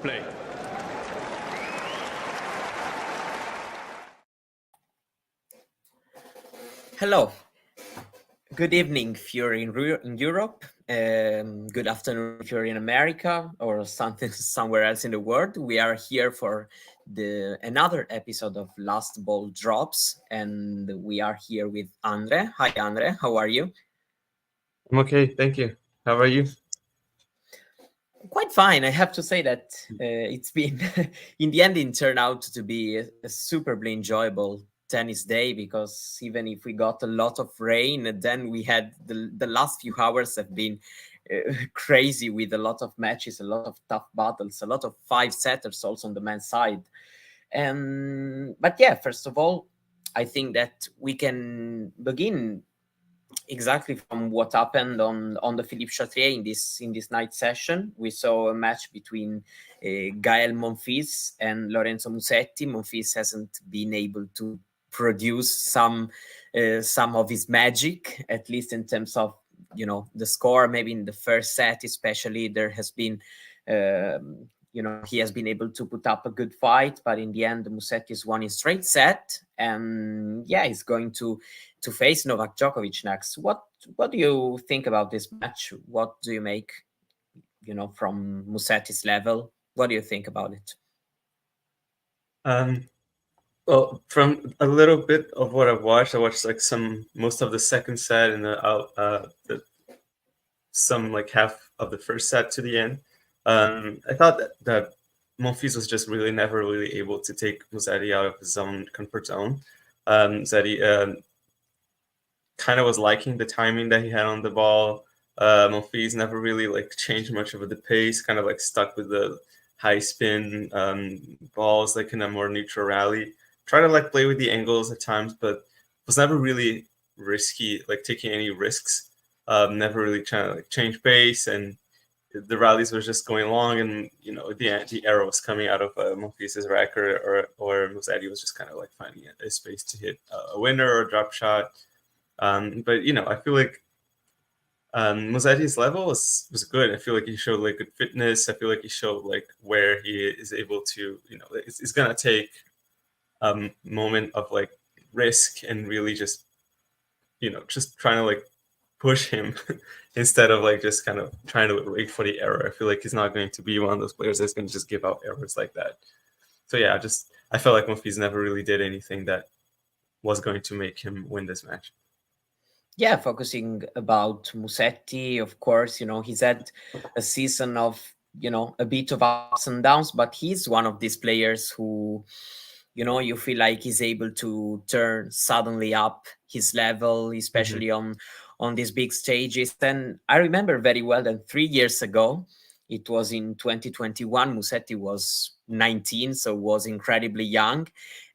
Play. Hello. Good evening if you're in Europe. Good afternoon if you're in America or something somewhere else in the world. We are here for another episode of Last Ball Drops, and we are here with Andre. Hi, Andre. How are you? I'm okay, thank you. How are you? Quite fine. I have to say that it's been, in the end, it turned out to be a superbly enjoyable tennis day, because even if we got a lot of rain, then we had the last few hours have been crazy, with a lot of matches, a lot of tough battles, a lot of five-setters also on the men's side. But yeah, first of all, I think that we can begin exactly from what happened on the Philippe Chatrier in this night session. We saw a match between Gael Monfils and Lorenzo Musetti. Monfils hasn't been able to produce some of his magic, at least in terms of the score. Maybe in the first set, especially, there has been. He has been able to put up a good fight, but in the end, Musetti has won his straight set, and yeah, he's going to face Novak Djokovic next. What do you think about this match? What do you make, from Musetti's level? What do you think about it? Well, from a little bit of what I've watched, I watched like most of the second set and some like half of the first set to the end. I thought that Monfils was just never really able to take Musetti out of his own comfort zone. Musetti kind of was liking the timing that he had on the ball. Monfils never really like changed much of the pace, kind of like stuck with the high spin balls, like in a more neutral rally. Try to like play with the angles at times, but was never really risky, like taking any risks. Never really trying to like change pace, and the rallies were just going long, and the arrow was coming out of Monfils' rack, or Musetti was just kind of like finding a space to hit a winner or a drop shot. But I feel like Musetti's level was good. I feel like he showed like good fitness. I feel like he showed like where he is able to, it's gonna take a moment of like risk and really just trying to like push him instead of like just kind of trying to wait for the error. I feel like he's not going to be one of those players that's going to just give out errors like that. So yeah, I felt like Monfils never really did anything that was going to make him win this match. Yeah, focusing about Musetti, of course, he's had a season of, a bit of ups and downs, but he's one of these players who, you feel like he's able to turn suddenly up his level, especially on these big stages. And I remember very well that 3 years ago, it was in 2021, Musetti was 19, so was incredibly young.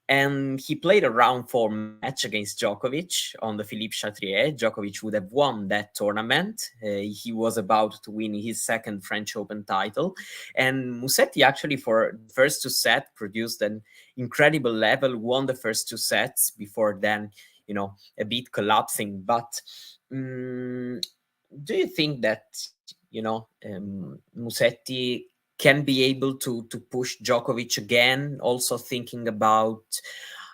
And he played a round 4 match against Djokovic on the Philippe Chatrier. Djokovic would have won that tournament. He was about to win his second French Open title. And Musetti actually, for the first 2 sets, produced an incredible level, won the first 2 sets before then, a bit collapsing. But do you think that, Musetti can be able to push Djokovic again? Also thinking about,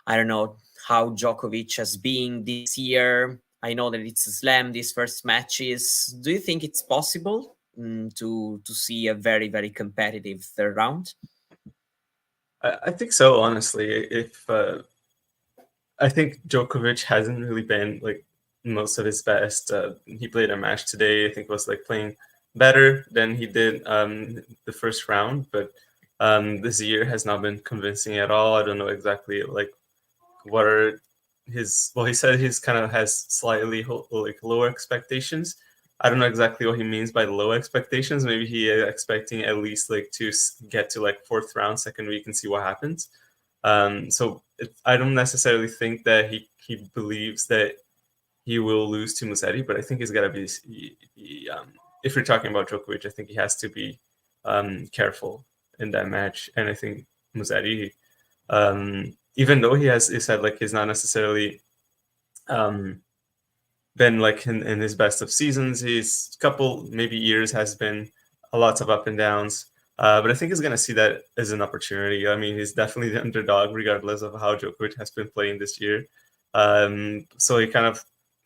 I don't know, how Djokovic has been this year. I know that it's a slam, these first matches. Do you think it's possible to see a very, very competitive third round? I think so, honestly. I think Djokovic hasn't really been like most of his best. He played a match today. I think was like playing better than he did the first round, but this year has not been convincing at all. I don't know exactly like what are his. Well, he said he's kind of has slightly like lower expectations. I don't know exactly what he means by low expectations. Maybe he is expecting at least like to get to like 4th round, second week, and see what happens. So I don't necessarily think that he believes that he will lose to Musetti, but I think he's got to be. If you're talking about Djokovic, I think he has to be careful in that match. And I think Musetti, even though he said like he's not necessarily been like in his best of seasons, his couple maybe years has been a lot of up and downs. But I think he's going to see that as an opportunity. I mean, he's definitely the underdog, regardless of how Djokovic has been playing this year. So he kind of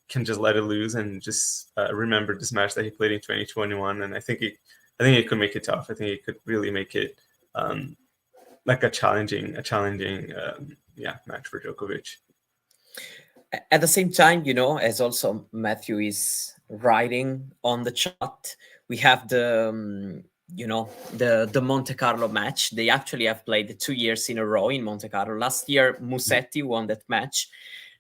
can just let it loose and just remember this match that he played in 2021. And I think he could make it tough. I think he could really make it like a challenging match for Djokovic. At the same time, as also Matthew is writing on the chat, we have the the Monte Carlo match. They actually have played 2 years in a row in Monte Carlo. Last year, Musetti won that match.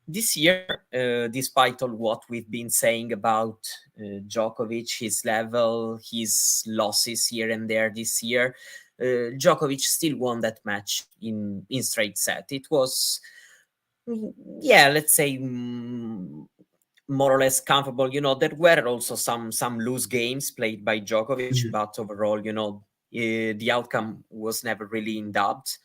This year, despite all what we've been saying about Djokovic, his level, his losses here and there this year, Djokovic still won that match in straight set. It was, let's say, more or less comfortable. There were also some loose games played by Djokovic, but overall, the outcome was never really in doubt.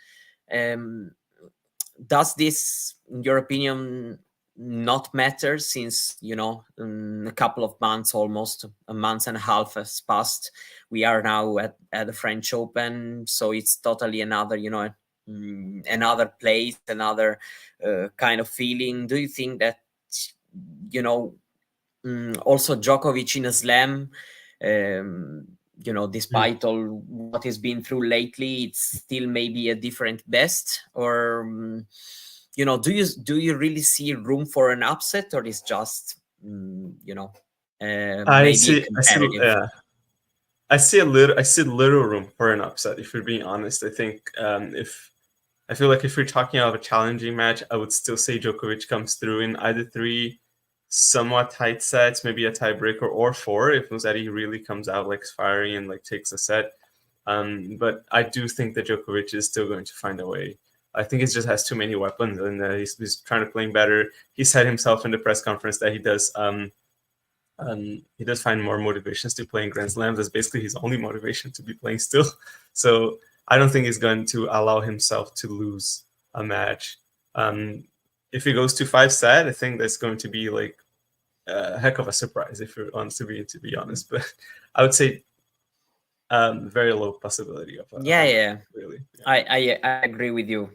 Does this, in your opinion, not matter since, a couple of months, almost a month and a half has passed? We are now at the French Open, so it's totally another, another place, another kind of feeling. Do you think that, also Djokovic in a slam, despite all what he's been through lately, it's still maybe a different best? Or do you really see room for an upset, or is just I see little room for an upset, if you're being honest. I think I feel like if we're talking about a challenging match, I would still say Djokovic comes through in either 3 somewhat tight sets, maybe a tiebreaker, or 4 if Musetti really comes out like firing and like takes a set. But I do think that Djokovic is still going to find a way. I think he just has too many weapons, and he's trying to play better. He said himself in the press conference that he does find more motivations to play in Grand Slams. That's basically his only motivation to be playing still. So I don't think he's going to allow himself to lose a match. If he goes to 5-set, I think that's going to be like a heck of a surprise, if it wants to be honest. But I would say very low possibility of really. Yeah. I agree with you.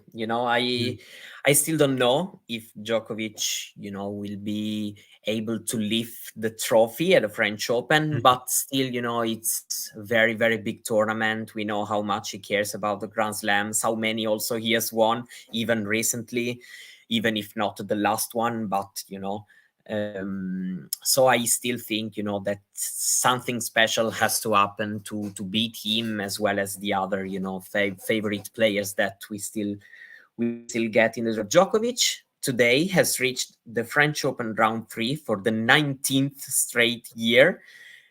I still don't know if Djokovic will be able to lift the trophy at the French Open, but still, it's a very, very big tournament. We know how much he cares about the Grand Slams, how many also he has won, even recently, even if not the last one. But so I still think that something special has to happen to beat him, as well as the other favorite players that we still get in the Djokovic today has reached the French Open round 3 for the 19th straight year,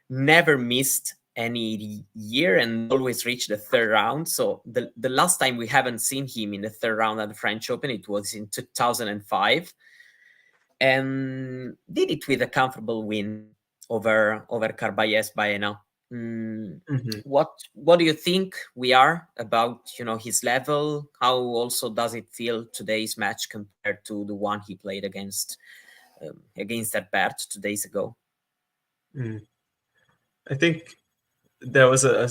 never missed any year, and always reached the 3rd round. So the last time we haven't seen him in the 3rd round at the French Open, it was in 2005. And did it with a comfortable win over Carballes Baena. What do you think we are about his level? How also does it feel today's match compared to the one he played against Herbert 2 days ago? I think there was a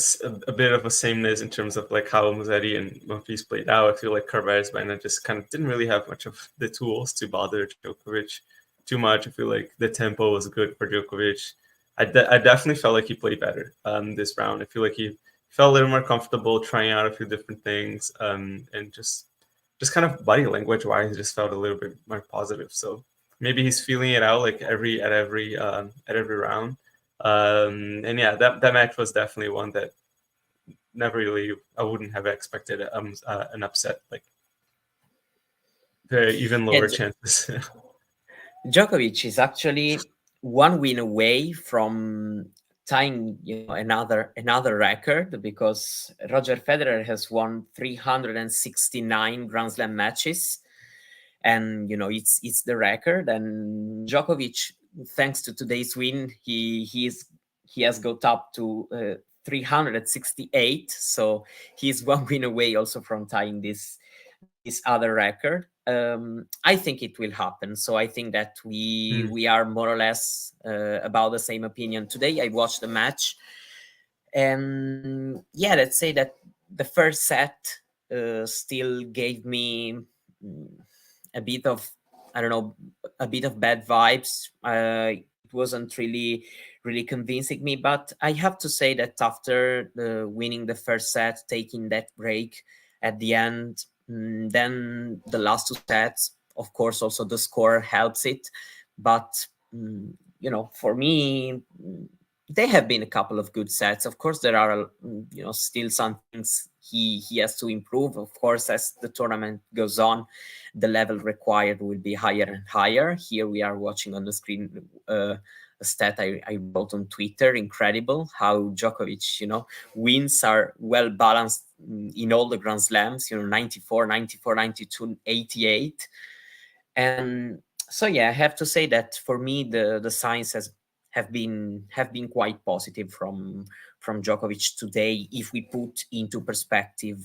bit of a sameness in terms of like how Musetti and Monfils played out. I feel like Carballes Baena just kind of didn't really have much of the tools to bother Djokovic too much. I feel like the tempo was good for Djokovic. I definitely felt like he played better this round. I feel like he felt a little more comfortable trying out a few different things, and just kind of body language wise, just felt a little bit more positive. So maybe he's feeling it out like at every round. And yeah, that match was definitely one that never really, I wouldn't have expected an upset, like very even lower chances. Djokovic is actually 1 win away from tying another record, because Roger Federer has won 369 Grand Slam matches, and it's the record. And Djokovic, thanks to today's win, he has got up to 368, so he's 1 win away also from tying this other record. I think it will happen. So I think that we are more or less about the same opinion today. I watched the match, And yeah, let's say that the first set still gave me a bit of, I don't know, a bit of bad vibes. It wasn't really convincing me, but I have to say that after winning the first set, taking that break at the end, then the last two sets, of course, also the score helps it. But for me, there have been a couple of good sets. Of course, there are still some things he has to improve. Of course, as the tournament goes on, the level required will be higher and higher. Here we are watching on the screen a stat I wrote on Twitter. Incredible how Djokovic, wins are well balanced in all the Grand Slams. 94, 94, 92, 88, and so yeah, I have to say that for me the signs have been quite positive from Djokovic today, if we put into perspective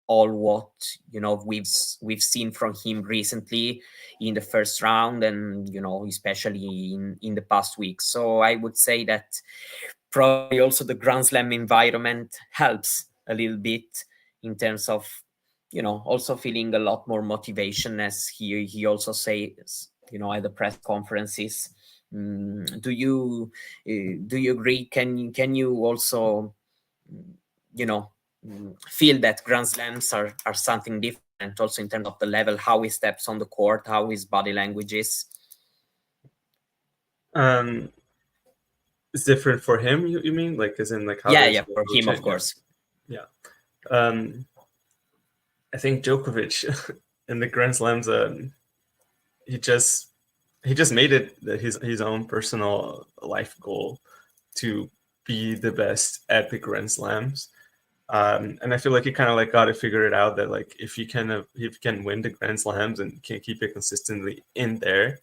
all what we've seen from him recently in the first round, and especially in the past weeks. So I would say that probably also the Grand Slam environment helps a little bit in terms of also feeling a lot more motivation, as he also says at the press conferences. Do you agree? Can you also feel that Grand Slams are something different also in terms of the level, how he steps on the court, how his body language is? It's different for him, you mean? Like, as in, like, how Yeah, for him, of course. Yeah. I think Djokovic in the Grand Slams, he just made it his own personal life goal to be the best at the Grand Slams. And I feel like he kind of like got to figure it out that, like, if he can win the Grand Slams and can keep it consistently in there,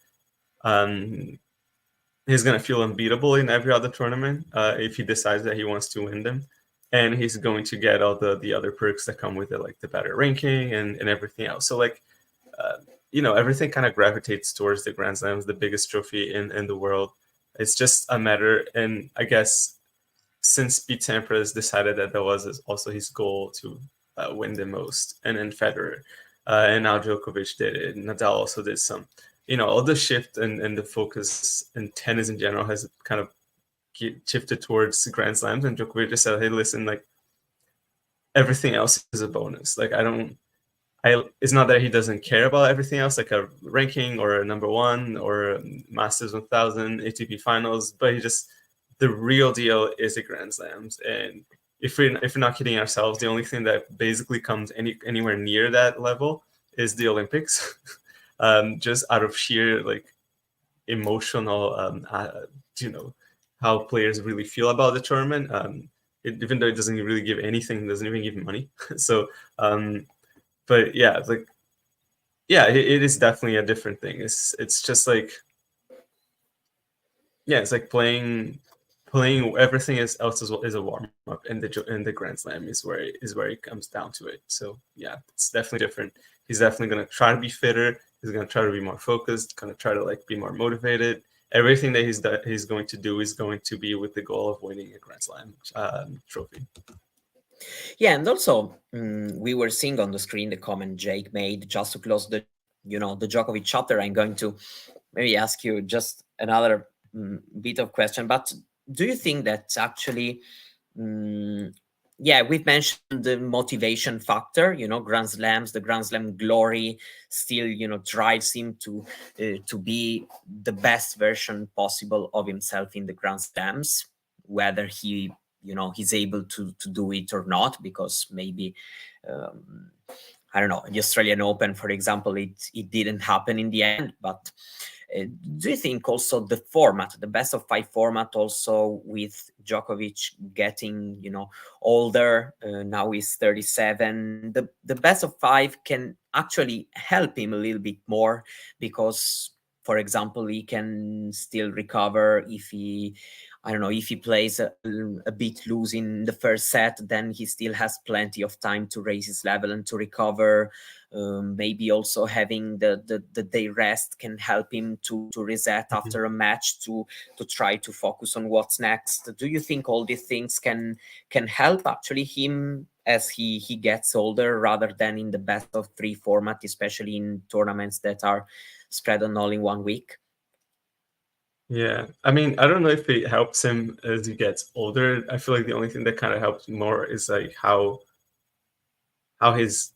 he's gonna feel unbeatable in every other tournament if he decides that he wants to win them, and he's going to get all the other perks that come with it, like the better ranking and everything else. So, like, everything kind of gravitates towards the Grand Slams, the biggest trophy in the world. It's just a matter, and I guess since Pete Sampras decided that was also his goal to win the most, and then Federer, and now Djokovic did it, Nadal also did some. All the shift and the focus in tennis in general has kind of shifted towards Grand Slams, and Djokovic just said, hey, listen, like, everything else is a bonus. Like, it's not that he doesn't care about everything else, like a ranking or a number one or a Masters 1000, ATP finals, but the real deal is the Grand Slams. And if we're not kidding ourselves, the only thing that basically comes anywhere near that level is the Olympics. Just out of sheer, like, emotional, how players really feel about the tournament. Even though it doesn't really give anything, it doesn't even give money. So, but yeah, it's like, yeah, it is definitely a different thing. It's just like, yeah, it's like playing everything else is a warm up, and the Grand Slam is where it comes down to it. So yeah, it's definitely different. He's definitely gonna try to be fitter. He's gonna try to be more focused. Gonna try to, like, be more motivated. Everything that he's going to do is going to be with the goal of winning a Grand Slam trophy. Yeah, and also we were seeing on the screen the comment Jake made just to close the Djokovic chapter. I'm going to maybe ask you just another bit of question, but do you think that actually, we've mentioned the motivation factor, Grand Slams, the Grand Slam glory still, drives him to be the best version possible of himself in the Grand Slams, whether he's able to do it or not, because maybe, I don't know, the Australian Open, for example, it didn't happen in the end. But do you think also the format, the best of five format, also with Djokovic getting, older, now he's 37, the best of five can actually help him a little bit more, because for example, he can still recover if he, I don't know, if he plays a bit loose in the first set, then he still has plenty of time to raise his level and to recover. Maybe also having the day rest can help him to reset after a match, to try to focus on what's next. Do you think all these things can help actually him as he gets older, rather than in the best of three format, especially in tournaments that are spread on all in 1 week? Yeah, I mean, I don't know if it helps him as he gets older. I feel like the only thing that kind of helps more is like how his,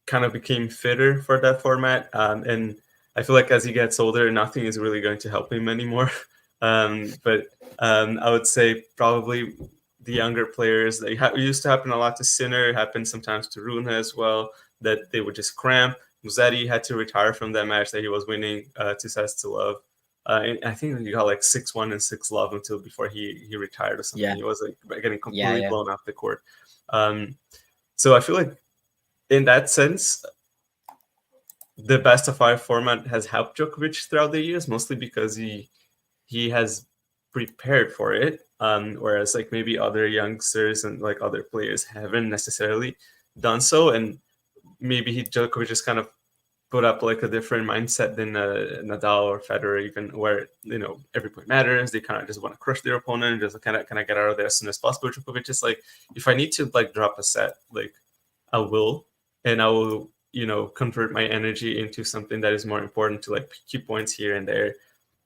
kind of became fitter for that format. And I feel like as he gets older, nothing is really going to help him anymore. But I would say probably the younger players, it used to happen a lot to Sinner, happened sometimes to Rune as well, that they would just cramp. Musetti had to retire from that match that he was winning 2-0. And I think he got like 6-1 and 6-love until before he retired or something. Yeah. He was like getting completely Yeah. blown off the court. So I feel like in that sense, the best of 5 format has helped Djokovic throughout the years, mostly because he has prepared for it, whereas like maybe other youngsters and like other players haven't necessarily done so, and maybe Djokovic just kind of put up like a different mindset than Nadal or Federer, even, where every point matters. They kind of just want to crush their opponent and just kind of get out of there as soon as possible. Djokovic is like, if I need to like drop a set, like I will, and I will convert my energy into something that is more important to like keep points here and there.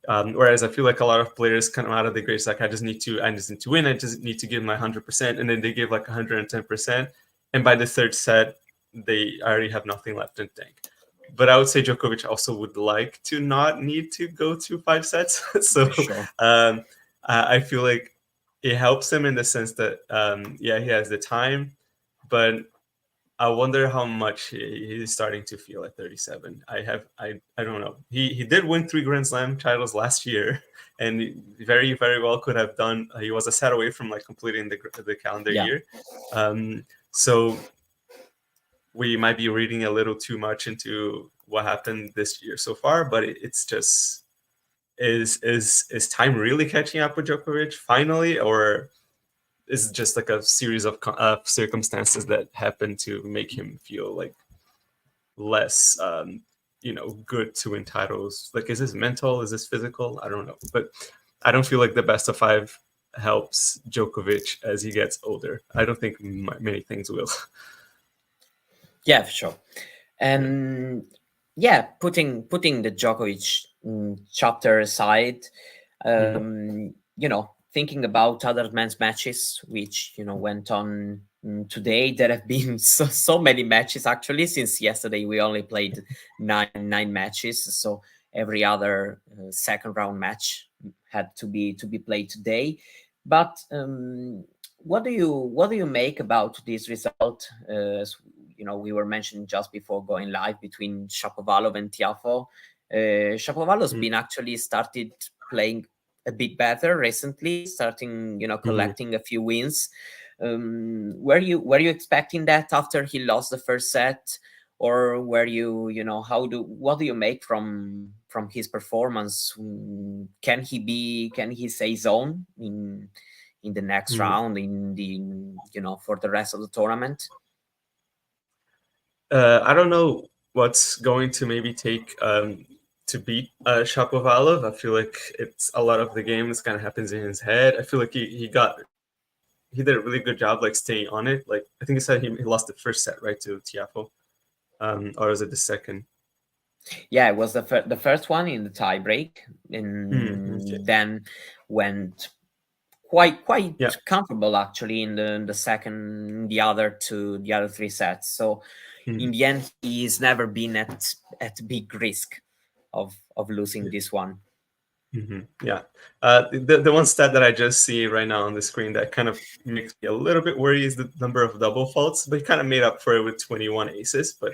Whereas I feel like a lot of players come out of the grades like, I just need to win. I just need to give my 100%, and then they give like 110%, and by the third set they already have nothing left in the tank. But I would say Djokovic also would like to not need to go to 5 sets. So Sure. I feel like it helps him in the sense that he has the time, but I wonder how much he's starting to feel at 37. I don't know. He did win 3 Grand Slam titles last year, and very, very well could have done. He was a set away from like completing the calendar year. So we might be reading a little too much into what happened this year so far, but it's just, is time really catching up with Djokovic finally, or is it just like a series of circumstances that happen to make him feel like less, good to win titles? Like, is this mental? Is this physical? I don't know, but I don't feel like the best of 5 helps Djokovic as he gets older. I don't think many things will. Yeah, for sure. And putting the Djokovic chapter aside, thinking about other men's matches, which went on today. There have been so many matches actually. Since yesterday, we only played nine matches, so every other second round match had to be played today. But what do you make about this result? We were mentioning just before going live, between Shapovalov and Tiafoe. Shapovalov's been actually started playing a bit better recently, starting collecting a few wins. Were you expecting that after he lost the first set, or were you what do you make from his performance? Can he say his own in the next round, in the for the rest of the tournament? I don't know what's going to maybe take to beat Shapovalov. I feel like it's a lot of the game is kind of happens in his head. I feel like he did a really good job like staying on it. Like, I think he said he lost the first set, right, to Tiafoe, or was it the second? Yeah, it was the first one in the tie break, and then went quite comfortable actually in the second, the other 3 sets. So in the end, he's never been at big risk of losing this one. Yeah. The one stat that I just see right now on the screen that kind of makes me a little bit worried is the number of double faults, but he kind of made up for it with 21 aces. But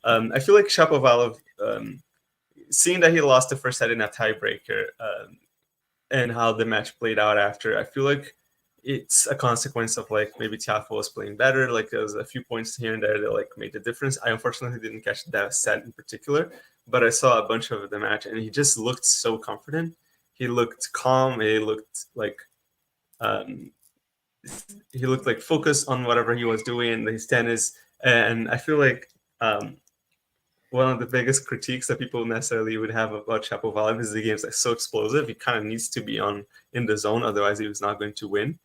I feel like Shapovalov, seeing that he lost the first set in a tiebreaker, and how the match played out after, I feel like it's a consequence of like maybe Tiafoe was playing better. Like there was a few points here and there that like made the difference. I unfortunately didn't catch that set in particular, but I saw a bunch of the match, and he just looked so confident. He looked calm. He looked like um, focused on whatever he was doing, his tennis. And I feel like one of the biggest critiques that people necessarily would have about Shapovalov is the game's like so explosive. He kind of needs to be in the zone, otherwise he was not going to win.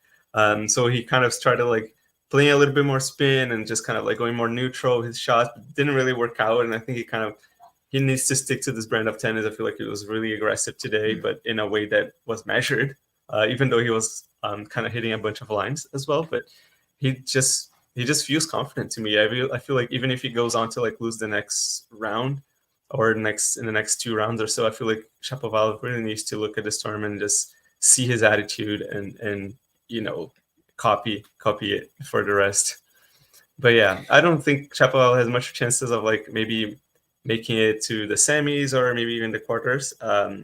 So he kind of started like playing a little bit more spin and just kind of like going more neutral. His shots didn't really work out, and I think he needs to stick to this brand of tennis. I feel like he was really aggressive today, but in a way that was measured, even though he was kind of hitting a bunch of lines as well. But he just feels confident to me. I feel like even if he goes on to like lose the next round or in the next 2 rounds or so, I feel like Shapovalov really needs to look at this tournament and just see his attitude and copy it for the rest. But yeah, I don't think Shapovalov has much chances of like maybe making it to the semis or maybe even the quarters. I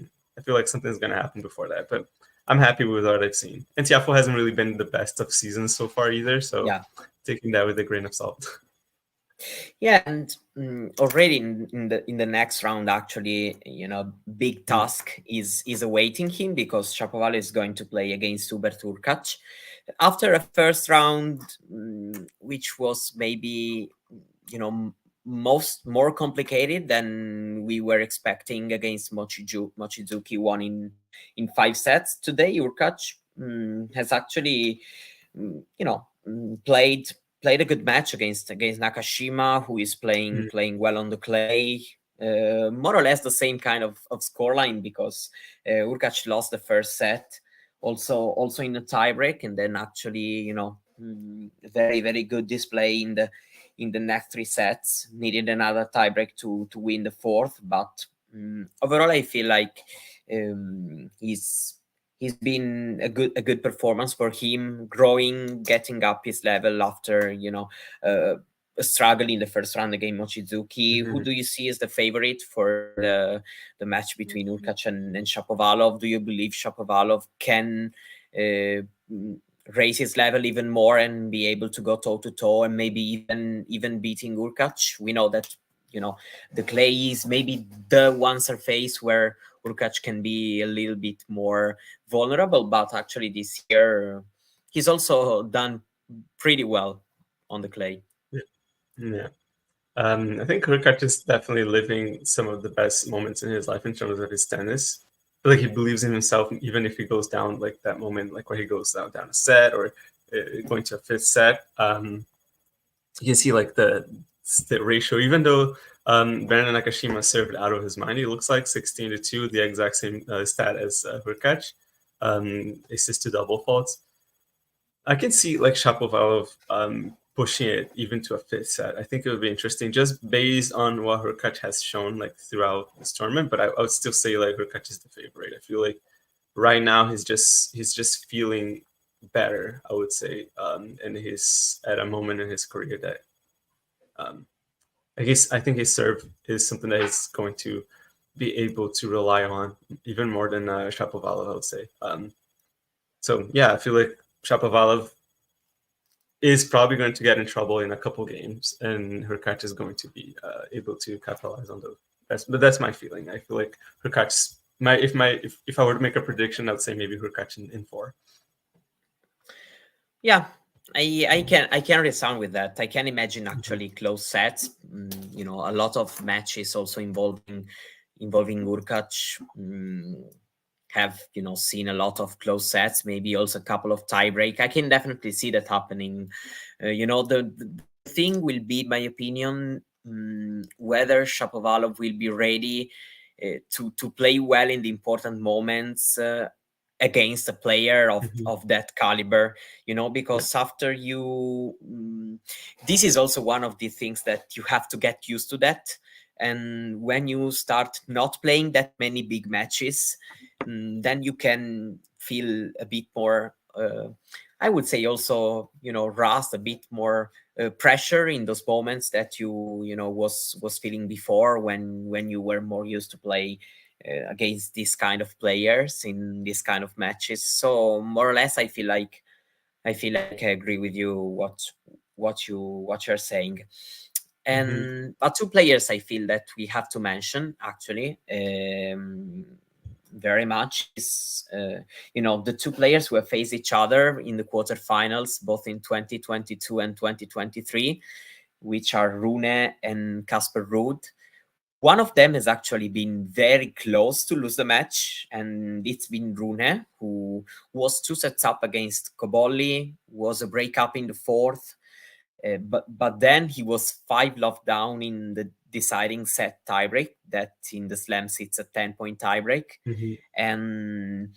feel like something's going to happen before that, but I'm happy with what I've seen. And Tiafoe hasn't really been the best of seasons so far either, so taking that with a grain of salt. Yeah, and already in the next round, actually, big task is awaiting him, because Shapovalov is going to play against Hubert Hurkacz after a first round, which was maybe more complicated than we were expecting against Mochizuki, won in 5 sets. Today, Hurkacz has actually played a good match against Nakashima, who is playing well on the clay. More or less the same kind of scoreline, because Hurkacz lost the first set, also in a tiebreak, and then actually very, very good display in the next 3 sets. Needed another tiebreak to win the 4th, but overall I feel like he's been a good performance for him, growing, getting up his level after a struggle in the first round against Mochizuki. Who do you see as the favorite for the match between Hurkacz and Shapovalov? Do you believe Shapovalov can raise his level even more and be able to go toe to toe and maybe even beating Hurkacz? We know that the clay is maybe the one surface where Hurkacz can be a little bit more vulnerable, but actually this year he's also done pretty well on the clay. Yeah. I think Hurkacz is definitely living some of the best moments in his life in terms of his tennis. I feel like he believes in himself, even if he goes down like that moment, like where he goes down a set or going to a 5th set. You can see like the ratio, even though Brandon Nakashima served out of his mind, he looks like 16-2, the exact same stat as Hurkacz, assist to double faults. I can see like Shapovalov pushing it even to a 5th set. I think it would be interesting just based on what Hurkacz has shown like throughout this tournament. But I would still say like Hurkacz is the favorite. I feel like right now he's just feeling better, I would say, and he's at a moment in his career that I think his serve is something that he's going to be able to rely on even more than Shapovalov, I would say. So yeah, I feel like Shapovalov is probably going to get in trouble in a couple games, and Hurkacz is going to be able to capitalize on those. But that's my feeling. I feel like Hurkacz. If I were to make a prediction, I would say maybe Hurkacz in 4. Yeah, I can resound with that. I can imagine actually close sets. A lot of matches also involving Hurkacz. Have seen a lot of close sets, maybe also a couple of tiebreak. I can definitely see that happening. The thing will be, in my opinion, whether Shapovalov will be ready to play well in the important moments against a player of that caliber, because after this is also one of the things that you have to get used to that. And when you start not playing that many big matches, then you can feel a bit more, I would say also, rust, a bit more pressure in those moments that you was feeling before when you were more used to play against these kind of players in these kind of matches. So more or less, I feel like I feel like I agree with you what you're saying. And but two players I feel that we have to mention actually very much is the two players who have faced each other in the quarterfinals both in 2022 and 2023, which are Rune and Casper Ruud. One of them has actually been very close to lose the match, and it's been Rune, who was 2 sets up against Cobolli, was a breakup in the fourth, but then he was 5-love down in the deciding set tiebreak. That in the slams it's a 10-point tiebreak, and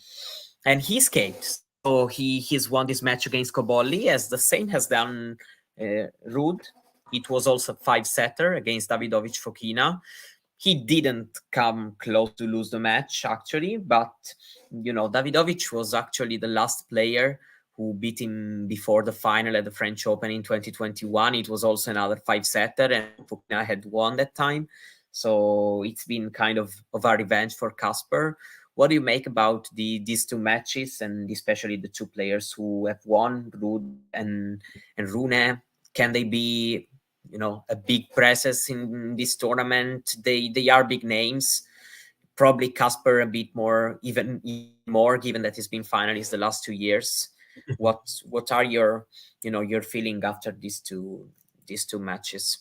he escaped. So he's won this match against Cobolli, as the same has done Ruud. It was also 5-setter against Davidovic Fokina. He didn't come close to lose the match actually, but Davidovic was actually the last player who beat him before the final at the French Open in 2021. It was also another 5-setter, and Fokina had won that time. So it's been kind of a revenge for Casper. What do you make about these two matches, and especially the two players who have won, Ruud and Rune? Can they be a big presence in this tournament? They are big names. Probably Casper a bit more, even more, given that he's been finalist the last 2 years. What are your feeling after these two matches?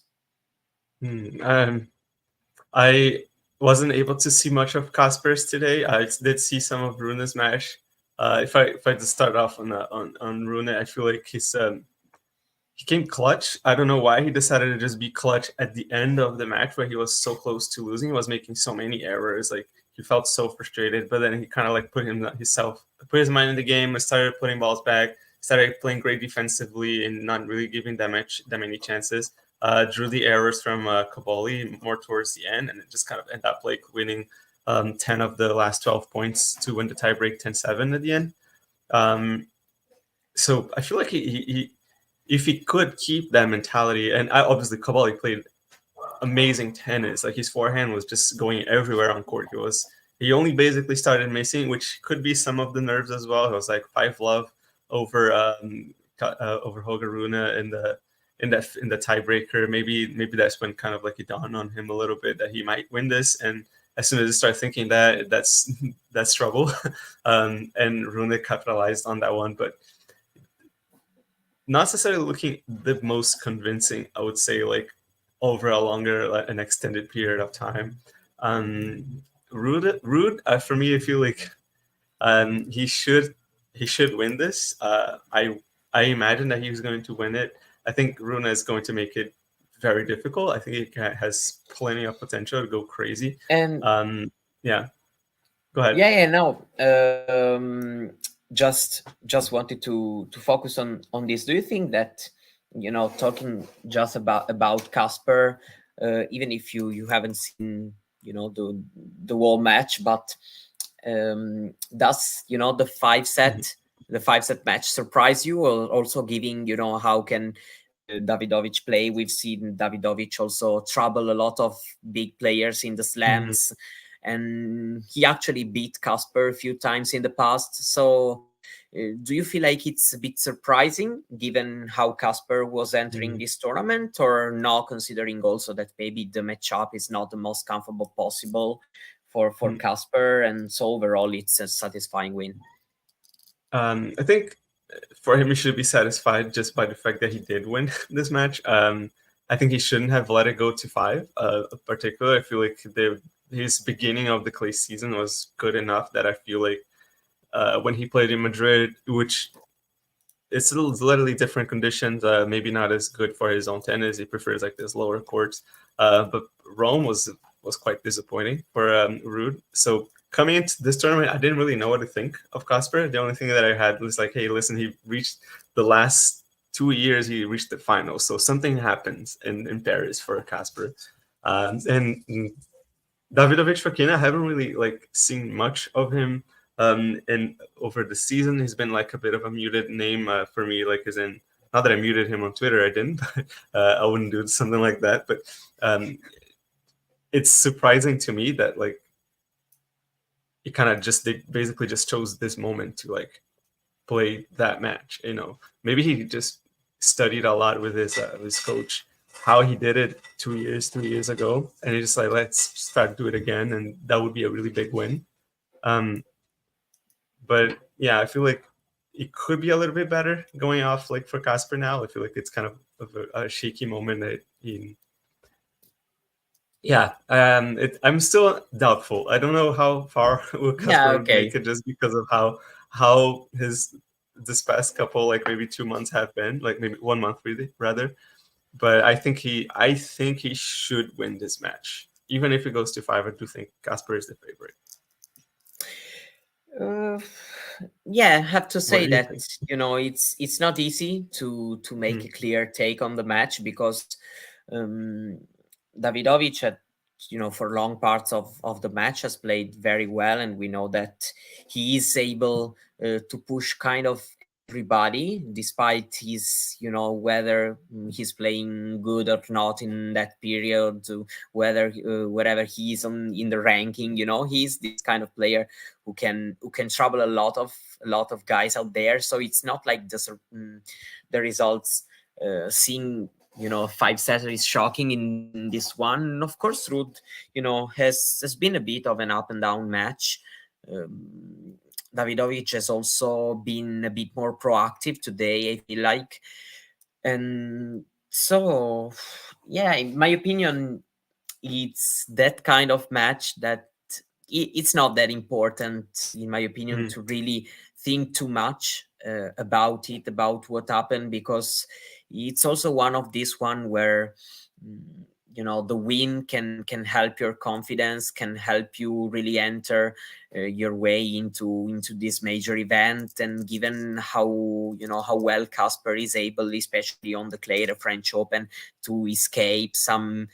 I wasn't able to see much of Casper's today. I did see some of Rune's match. If I just start off on Rune, I feel like he came clutch. I don't know why he decided to just be clutch at the end of the match where he was so close to losing. He was making so many errors. Like, he felt so frustrated, but then he kind of like put his mind in the game and started putting balls back, started playing great defensively and not really giving that many chances. Drew the errors from Cobolli more towards the end, and it just kind of ended up like winning 10 of the last 12 points to win the tiebreak 10-7 at the end. So I feel like he if he could keep that mentality, and obviously Cobolli played amazing tennis. Like, his forehand was just going everywhere on court. He only basically started missing, which could be some of the nerves as well. It was like 5-love over Holger Rune in the tiebreaker. Maybe that's when kind of like it dawned on him a little bit that he might win this. And as soon as he started thinking that's trouble, and Rune capitalized on that one, but not necessarily looking the most convincing, I would say, like over a longer, an extended period of time. Ruud, for me, I feel like he should win this. I imagine that he's going to win it. I think Rune is going to make it very difficult. I think he has plenty of potential to go crazy. And yeah, go ahead. Yeah, no. Just wanted to focus on this. Do you think that talking just about Casper, even if you haven't seen the whole match, but does the 5-set match surprise you, or also giving how can Davidovic play? We've seen Davidovic also trouble a lot of big players in the slams. And he actually beat Casper a few times in the past. So do you feel like it's a bit surprising given how Casper was entering this tournament, or not, considering also that maybe the matchup is not the most comfortable possible for Casper, and so overall it's a satisfying win? I think for him, he should be satisfied just by the fact that he did win this match. I think he shouldn't have let it go to 5. Particularly, I feel like his beginning of the clay season was good enough that I feel like when he played in Madrid, which it's literally different conditions, maybe not as good for his own tennis. He prefers like this lower courts. But Rome was quite disappointing for Ruud. So coming into this tournament, I didn't really know what to think of Casper. The only thing that I had was like, hey, listen, he reached the last 2 years, he reached the final. So something happens in Paris for Casper. And Davidovic Fokina, I haven't really like seen much of him. And over the season, he's been like a bit of a muted name for me. Like, as in, not that I muted him on Twitter, I didn't. I wouldn't do something like that. But it's surprising to me that like he kind of basically just chose this moment to like play that match. Maybe he just studied a lot with his coach how he did it 3 years ago, and he's just like, let's start do it again, and that would be a really big win. But yeah, I feel like it could be a little bit better going off like for Casper now. I feel like it's kind of a shaky moment that I'm still doubtful. I don't know how far Casper would make it, just because of how this past couple, like maybe 2 months have been, like maybe 1 month really rather. But I think he should win this match, even if it goes to 5. I do think Casper is the favorite. Yeah, I have to say that it's not easy to make a clear take on the match, because Davidovic had, for long parts of the match has played very well, and we know that he is able to push kind of everybody, despite his, whether he's playing good or not in that period, whether wherever he is in the ranking. He's this kind of player who can trouble a lot of guys out there. So it's not like the results seeing 5-setter is shocking in this one. Of course, Ruud has been a bit of an up and down match. Davidovic has also been a bit more proactive today, I feel like. And so, yeah, in my opinion, it's that kind of match that it's not that important, in my opinion, to really think too much about what happened, because it's also one of this one where the win can help your confidence, can help you really enter your way into this major event. And given how well Casper is able, especially on the clay, the French Open, to escape some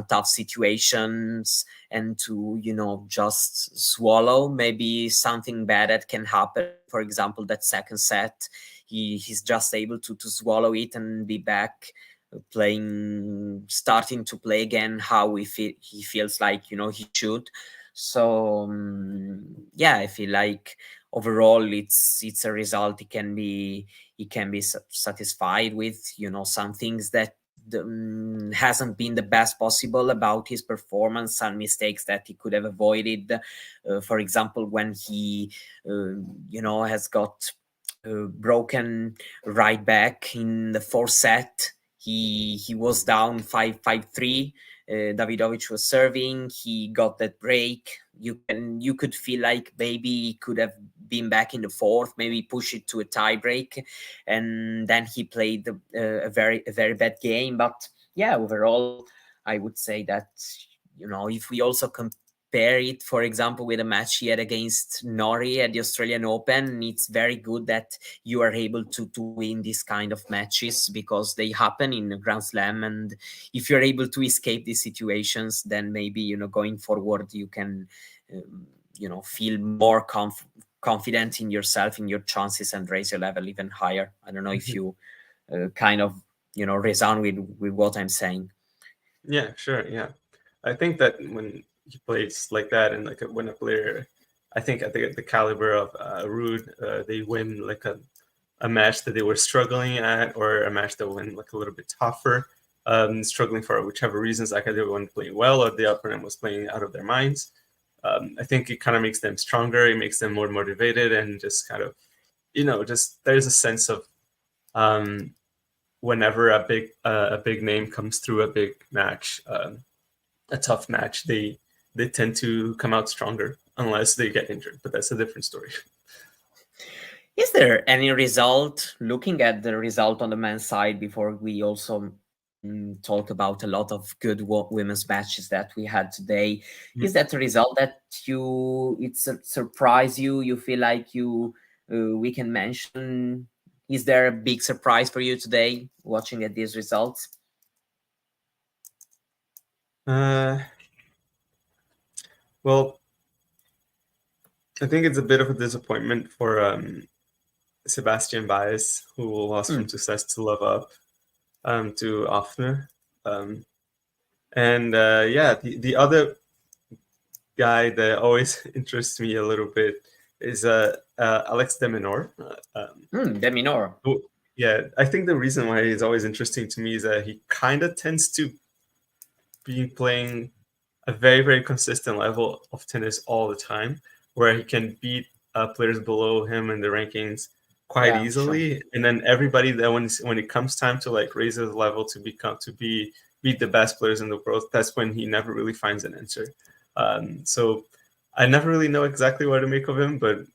tough situations and to just swallow maybe something bad that can happen. For example, that second set, he's just able to swallow it and be back starting to play again how he feels like he should. So yeah, I feel like overall it's a result he can be satisfied with. Some things that hasn't been the best possible about his performance, some mistakes that he could have avoided. For example, when he has got broken right back in the fourth set. He was down 5-3. Davidovic was serving. He got that break. You could feel like maybe he could have been back in the fourth, maybe push it to a tie break, and then he played a very bad game. But yeah, overall, I would say that if we also compare it, for example, with a match he had against Norrie at the Australian Open, it's very good that you are able to win this kind of matches, because they happen in a Grand Slam, and if you're able to escape these situations, then maybe going forward you can feel more confident in yourself, in your chances, and raise your level even higher. I don't know if you kind of resound with what I'm saying. Yeah, sure. Yeah, I think that when he plays like that, and like when a player, I think at the caliber of Ruud, they win like a match that they were struggling at, or a match that went like a little bit tougher, struggling for whichever reasons, like either one playing well or the opponent was playing out of their minds. I think it kind of makes them stronger. It makes them more motivated, and just kind of, just there's a sense of whenever a big name comes through a big match, a tough match, they tend to come out stronger, unless they get injured, but that's a different story. Is there any result, looking at the result on the men's side, before we also talk about a lot of good women's matches that we had today? Is that a result that surprise you? You feel like we can mention? Is there a big surprise for you today watching at these results? Well, I think it's a bit of a disappointment for Sebastian Baez, who lost from success to Love Up to Offner. The other guy that always interests me a little bit is Alex de Minaur. De Minaur. Yeah, I think the reason why he's always interesting to me is that he kind of tends to be playing a very, very consistent level of tennis all the time, where he can beat players below him in the rankings quite easily. Sure. And then everybody that when it comes time to like raise his level to beat the best players in the world, that's when he never really finds an answer. So I never really know exactly what to make of him, but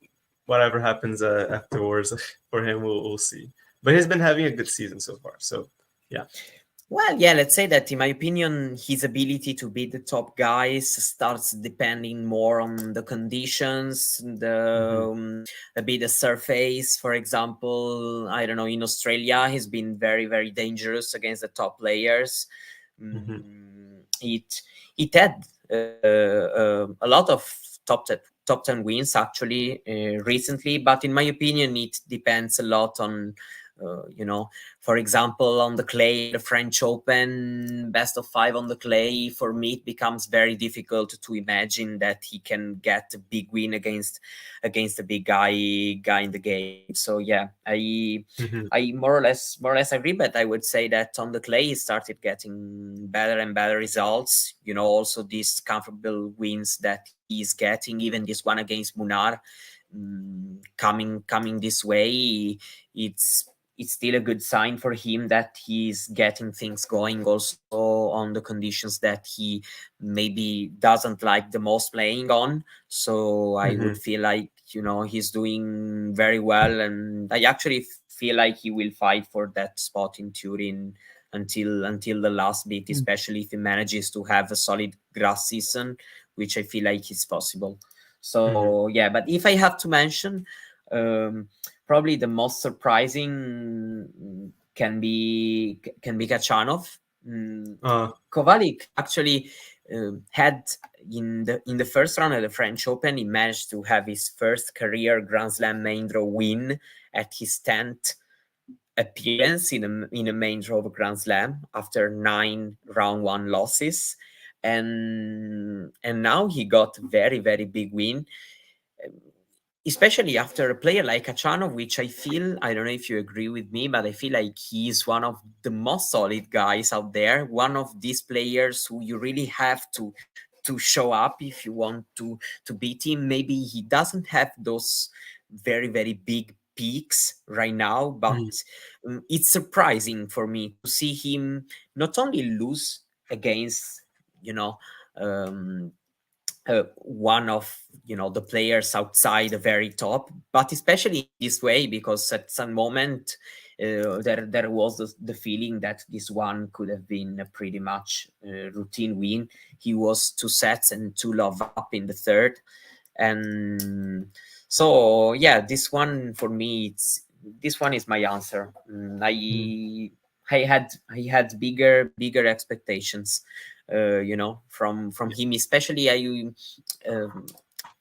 whatever happens afterwards for him, we'll see. But he's been having a good season so far. So yeah. Well, yeah, let's say that in my opinion, his ability to beat the top guys starts depending more on the conditions, a bit the surface. For example, I don't know, in Australia, he's been very, very dangerous against the top players. It had a lot of top 10 wins actually recently, but in my opinion, it depends a lot on for example, on the clay, the French Open, best of 5 on the clay, for me, it becomes very difficult to imagine that he can get a big win against a big guy in the game. So yeah, I more or less agree, but I would say that on the clay he started getting better and better results. Also these comfortable wins that he's getting, even this one against Munar, coming this way, it's still a good sign for him that he's getting things going also on the conditions that he maybe doesn't like the most playing on. So I would feel like, he's doing very well. And I actually feel like he will fight for that spot in Turin until the last bit, especially if he manages to have a solid grass season, which I feel like is possible. So yeah, but if I have to mention, probably the most surprising can be Khachanov. Kovalik actually had in the first round of the French Open, he managed to have his first career Grand Slam main draw win at his 10th appearance in a main draw of a Grand Slam after 9 round 1 losses, and now he got a very, very big win, especially after a player like Khachanov, which I don't know if you agree with me, but I feel like he's one of the most solid guys out there. One of these players who you really have to show up if you want to beat him. Maybe he doesn't have those very, very big peaks right now, but it's surprising for me to see him not only lose against, one of the players outside the very top, but especially this way, because at some moment there was the feeling that this one could have been a pretty much routine win. He was 2 sets and 2 love up in the third, and so yeah, this one for me, this one is my answer. I had bigger expectations from him, especially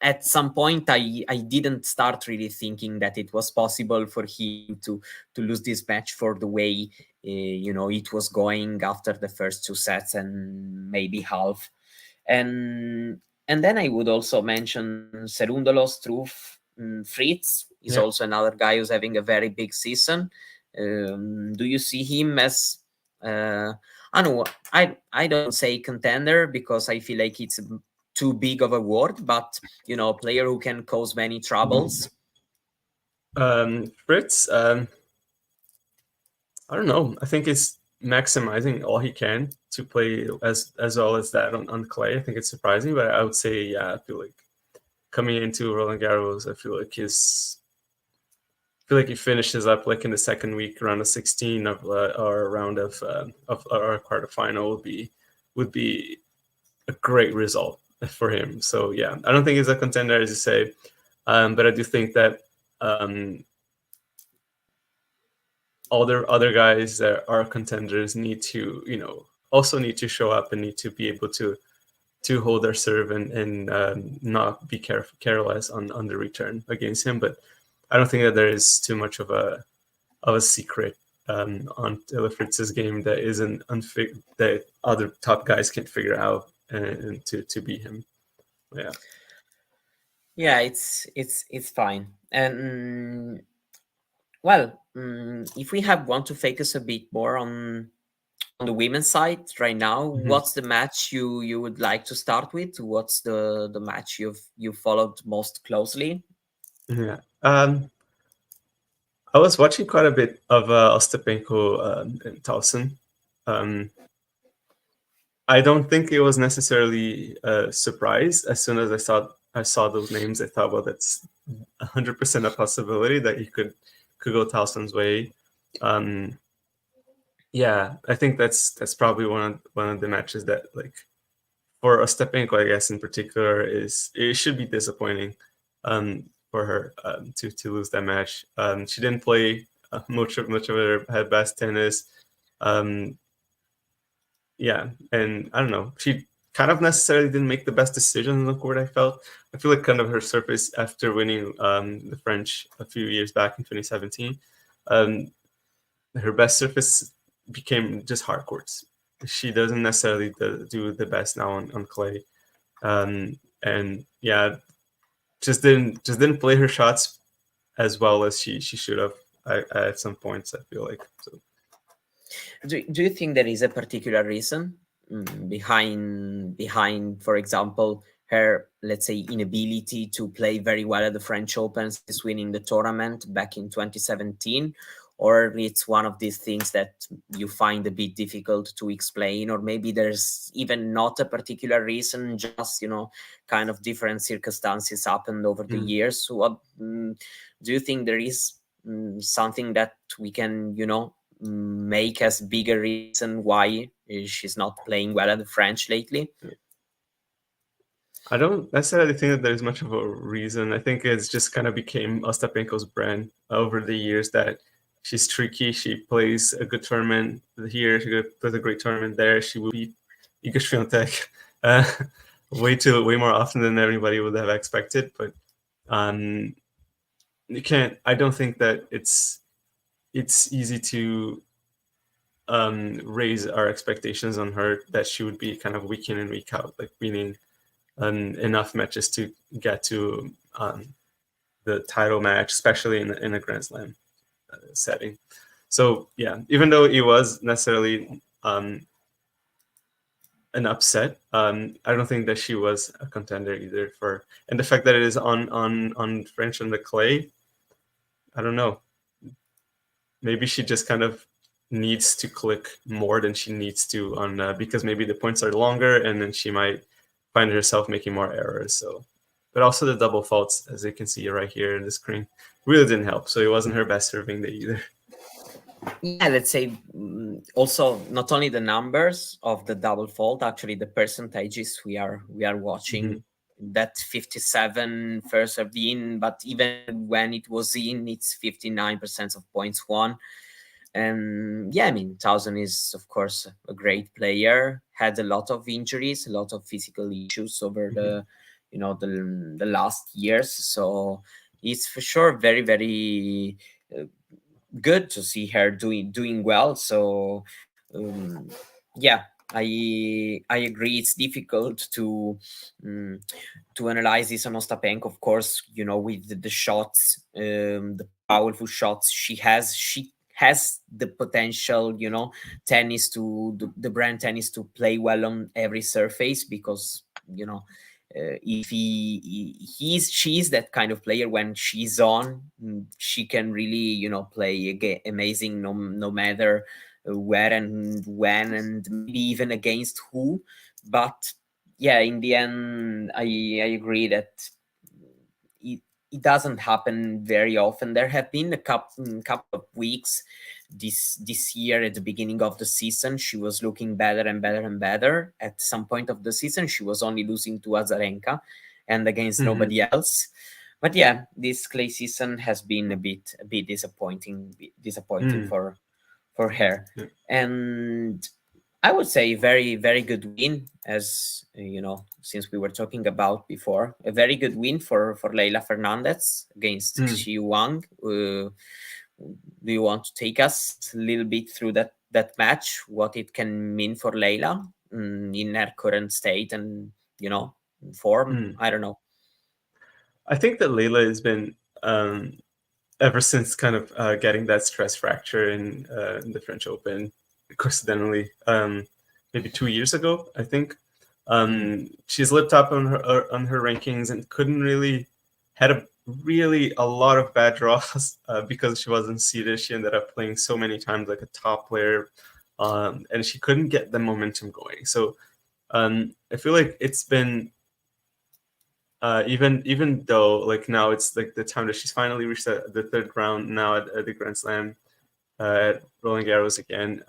at some point I didn't start really thinking that it was possible for him to lose this match for the way it was going after the first 2 sets and maybe half. And then I would also mention Serundolos, Struff, Fritz is also another guy who's having a very big season. Do you see him as I know I don't say contender because I feel like it's too big of a word, but a player who can cause many troubles? Fritz, I don't know. I think it's maximizing all he can to play as well as that on clay. I think it's surprising, but I would say, yeah, I feel like coming into Roland Garros, I feel like he finishes up like in the second week, around the 16 of our round of our quarterfinal would be a great result for him. So yeah, I don't think he's a contender, as you say, but I do think that all the other guys that are contenders need to also need to show up and need to be able to hold their serve and not be careless on the return against him. But I don't think that there is too much of a secret on Taylor Fritz's game that isn't that other top guys can't figure out and to beat him. Yeah. Yeah, it's fine. And well, if we have want to focus a bit more on the women's side right now, Mhm. what's the match you would like to start with? What's the match you followed most closely? Yeah. I was watching quite a bit of Ostapenko and Towson. Um, I don't think it was necessarily a surprise. As soon as I saw those names, I thought, well, that's 100% a possibility that he could go Towson's way. Um, yeah, I think that's probably one of the matches that, like, for Ostapenko, I guess in particular, is it should be disappointing for her to lose that match. She didn't play much of her best tennis. Um, yeah, and I don't know. She kind of necessarily didn't make the best decision on the court. I feel like kind of her surface after winning the French a few years back in 2017, um, her best surface became just hard courts. She doesn't necessarily do the best now on clay, and yeah, just didn't play her shots as well as she should have at some points. I feel like so. Do you think there is a particular reason behind, for example, her, let's say, inability to play very well at the French Open since winning the tournament back in 2017? Or it's one of these things that you find a bit difficult to explain, or maybe there's even not a particular reason, just kind of different circumstances happened over the Mm. years. What do you think there is something that we can make as bigger reason why she's not playing well at the French lately? I don't necessarily think that there's much of a reason. I think it's just kind of became Ostapenko's brand over the years that she's tricky. She plays a good tournament here. She plays a great tournament there. She will beat Iga Swiatek uh, way more often than everybody would have expected. But um, you can't. I don't think that it's easy to raise our expectations on her that she would be kind of week in and week out, like winning enough matches to get to the title match, especially in a Grand Slam setting. So yeah, even though it was necessarily an upset, I don't think that she was a contender either. And the fact that it is on French on the clay, I don't know. Maybe she just kind of needs to click more than she needs to on because maybe the points are longer, and then she might find herself making more errors. So, but also the double faults, as you can see right here in the screen, really didn't help. So it wasn't her best serving day either. Yeah, let's say also not only the numbers of the double fault, actually the percentages we are watching. Mm-hmm. That 57 first serve in, but even when it was in, it's 59% of points won. And yeah, I mean, Towson is of course a great player. Had a lot of injuries, a lot of physical issues over Mm-hmm. the last years. So it's for sure very very uh, good to see her doing well. So um, yeah, I agree. It's difficult um, to analyze this on Ostapenko, of course. With the shots, the powerful shots she has the potential, tennis to the brand tennis to play well on every surface because if she's that kind of player. When she's on, she can really play amazing, no matter where and when and maybe even against who. But yeah, in the end, I agree that it, it doesn't happen very often. There have been a couple of weeks this year at the beginning of the season. She was looking better and better and better. At some point of the season, she was only losing to Azarenka and against Mm-hmm. nobody else. But yeah, this clay season has been a bit disappointing Mm-hmm. for her. Yeah. And I would say very, very good win, as since we were talking about before, a very good win for Leila Fernandez against Mm. Xi Wang. Do you want to take us a little bit through that match, what it can mean for Leila in her current state and form? Mm. I don't know. I think that Leila has been ever since kind of getting that stress fracture in the French Open, coincidentally, maybe 2 years ago, I think. She's lived up on her rankings and couldn't really had a lot of bad draws because she wasn't seeded. She ended up playing so many times like a top player, and she couldn't get the momentum going. So I feel like it's been even though like now it's like the time that she's finally reached the third round now at the Grand Slam at Roland Garros again.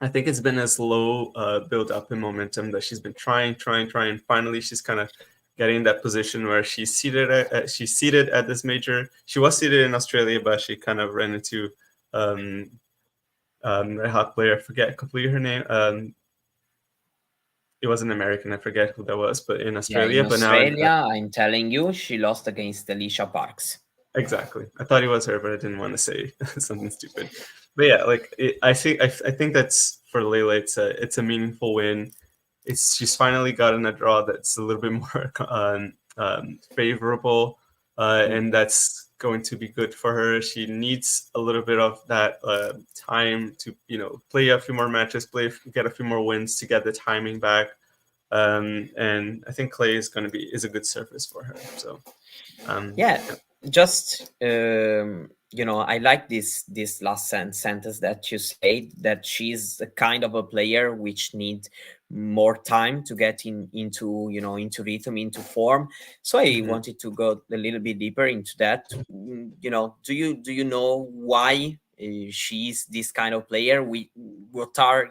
I think it's been a slow build up in momentum that she's been trying. Finally, she's kind of getting in that position where she's seated at this major. She was seated in Australia, but she kind of ran into a hot player. I forget completely her name. It was an American. I forget who that was, but in Yeah, Australia. in But now, Australia, I'm telling you, she lost against Alicia Parks. exactly. I thought it was her, but I didn't want to say something stupid. But yeah, like I think that's for Leila. It's a meaningful win. She's finally gotten a draw that's a little bit more favorable, and that's going to be good for her. She needs a little bit of that time to play a few more matches, get a few more wins to get the timing back. And I think clay is a good surface for her. So yeah. Just I like this last sentence that you say, that she's the kind of a player which need more time to get into rhythm, into form. So I wanted to go a little bit deeper into that. Do you know why she's this kind of player? What are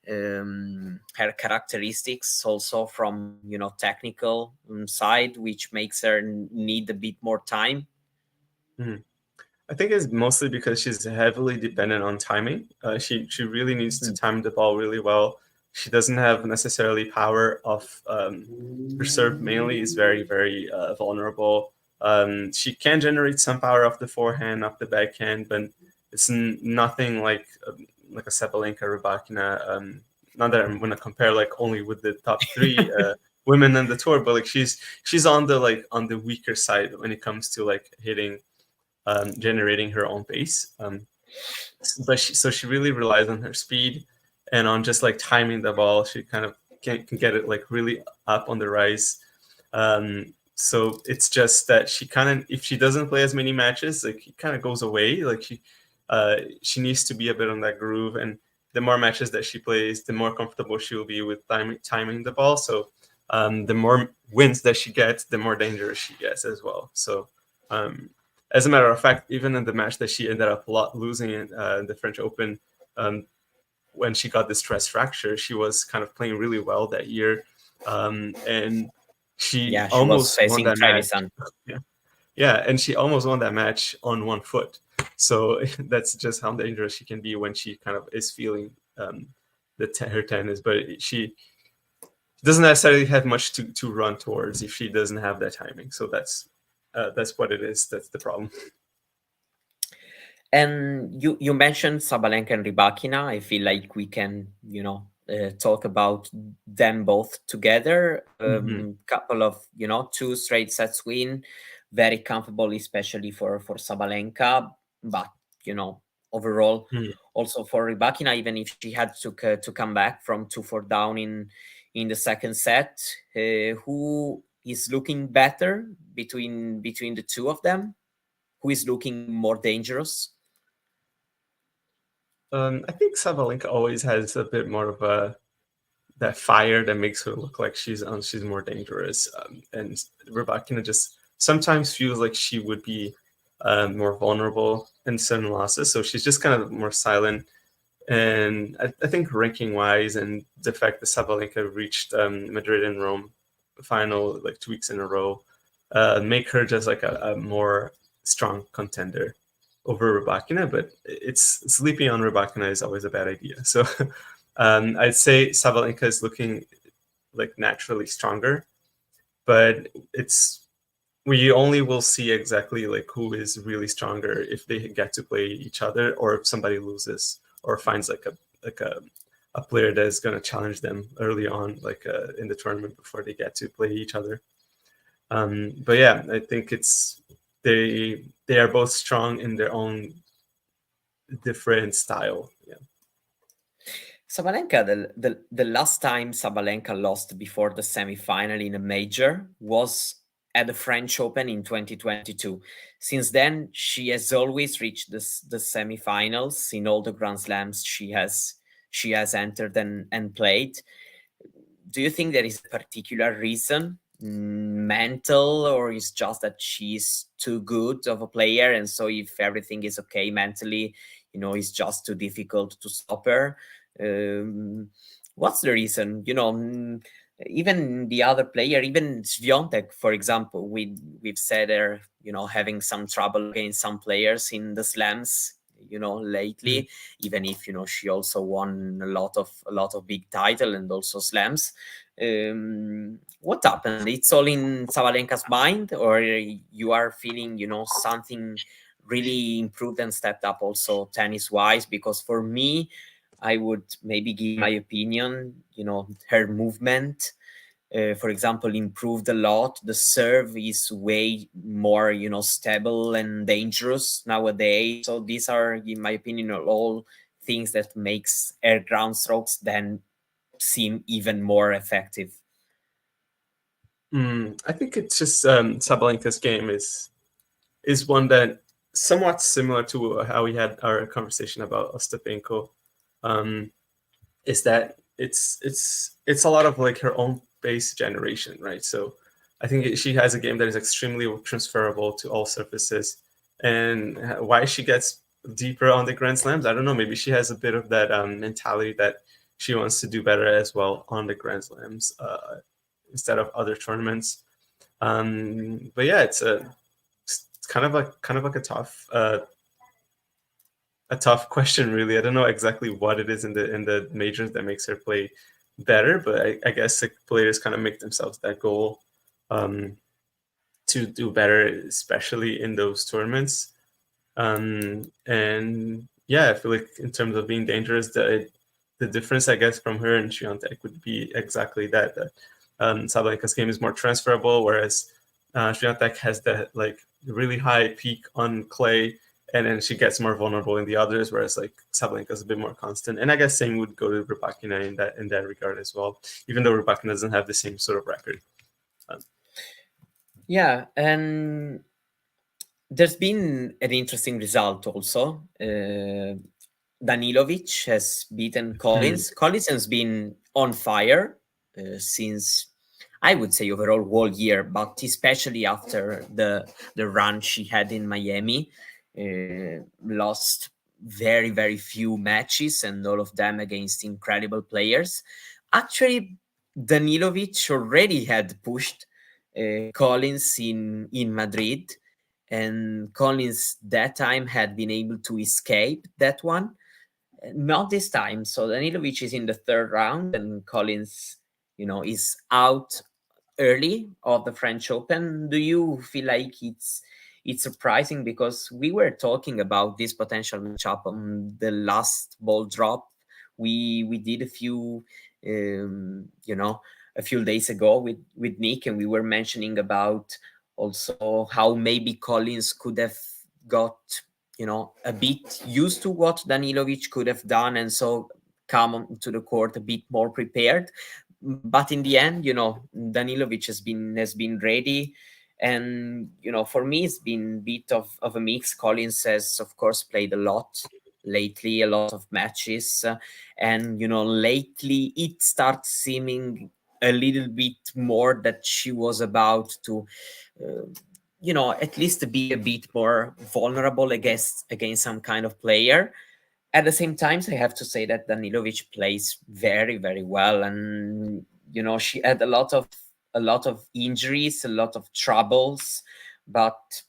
her characteristics also from technical side, which makes her need a bit more time? I think it's mostly because she's heavily dependent on timing. She really needs to time the ball really well. She doesn't have necessarily power of her serve. Mainly is very very vulnerable. She can generate some power off the forehand, off the backhand, but it's nothing like a Sabalenka, Rybakina. Not that I'm going to compare like only with the top three women on the tour, but like she's on the weaker side when it comes to like hitting. Generating her own pace. But she really relies on her speed and on just like timing the ball. She kind of can get it like really up on the rise. So it's just that she kind of, if she doesn't play as many matches, like it kind of goes away. Like she needs to be a bit on that groove, and the more matches that she plays, the more comfortable she will be with timing the ball. So the more wins that she gets, the more dangerous she gets as well. So as a matter of fact, even in the match that she ended up losing in the French Open, when she got the stress fracture, she was kind of playing really well that year, and she was almost won facing that match. Yeah, and she almost won that match on one foot. So that's just how dangerous she can be when she kind of is feeling her tennis. But she doesn't necessarily have much to run towards if she doesn't have that timing. So that's what it is. That's the problem. And you mentioned Sabalenka and Rybakina. I feel like we can talk about them both together. Couple of 2 straight sets win, very comfortable, especially for Sabalenka. But overall, also for Rybakina, even if she had to come back from 2-4 down in the second set, who is looking better between the two of them? Who is looking more dangerous? I think Sabalenka always has a bit more of that fire that makes her look like she's more dangerous, and Rybakina just sometimes feels like she would be more vulnerable in certain losses. So she's just kind of more silent. And I think ranking wise, and the fact that Sabalenka reached Madrid and Rome final like 2 weeks in a row, make her just like a more strong contender over Rybakina. But it's sleeping on Rybakina is always a bad idea. So I'd say Sabalenka is looking like naturally stronger, but we only will see exactly like who is really stronger if they get to play each other, or if somebody loses or finds like a player that is going to challenge them early on, like in the tournament before they get to play each other. But yeah, I think they are both strong in their own different style. Yeah. Sabalenka, the last time Sabalenka lost before the semifinal in a major was at the French Open in 2022. Since then, she has always reached the semifinals in all the Grand Slams she has entered and played. Do you think there is a particular reason, mental, or is just that she's too good of a player, and so if everything is okay mentally, it's just too difficult to stop her? What's the reason? Even the other player, even Swiatek, for example, we've said her, having some trouble against some players in the slams, lately, even if she also won a lot of big title and also slams. What happened? It's all in Sabalenka's mind, or you are feeling something really improved and stepped up also tennis wise? Because for me, I would maybe give my opinion. Her movement, for example, improved a lot. The serve is way more, stable and dangerous nowadays. So these are, in my opinion, all things that makes her ground strokes then seem even more effective. I think it's just Sabalenka's game is one that somewhat similar to how we had our conversation about Ostapenko. Is that it's a lot of like her own base generation, right? So I think she has a game that is extremely transferable to all surfaces, and why she gets deeper on the Grand Slams, I don't know. Maybe she has a bit of that mentality that she wants to do better as well on the Grand Slams instead of other tournaments. But yeah, it's kind of like a tough question, really. I don't know exactly what it is in the majors that makes her play better, but I guess the players kind of make themselves that goal to do better, especially in those tournaments. And yeah, I feel like in terms of being dangerous, the difference, I guess, from her and Swiatek would be exactly that. Sabalenka's game is more transferable, whereas Swiatek has that like really high peak on clay, and then she gets more vulnerable in the others, whereas like Sabalenka is a bit more constant. And I guess same would go to Rybakina in that regard as well, even though Rybakina doesn't have the same sort of record. Yeah, and there's been an interesting result also. Danilovic has beaten Collins. Collins has been on fire since, I would say, overall whole year, but especially after the run she had in Miami. Lost very, very few matches, and all of them against incredible players. Actually, Danilovic already had pushed Collins in Madrid, and Collins that time had been able to escape that one. Not this time. So Danilovic is in the third round, and Collins, is out early of the French Open. Do you feel like it's surprising, because we were talking about this potential matchup on the last ball drop we did a few days ago with Nick, and we were mentioning about also how maybe Collins could have got a bit used to what Danilovic could have done, and so come to the court a bit more prepared. But in the end, Danilovic has been ready, and for me it's been a bit of a mix. Collins has, of course, played a lot lately, a lot of matches, and lately it starts seeming a little bit more that she was about to at least be a bit more vulnerable against some kind of player. At the same time, I have to say that Danilovic plays very, very well, and she had a lot of injuries, a lot of troubles, but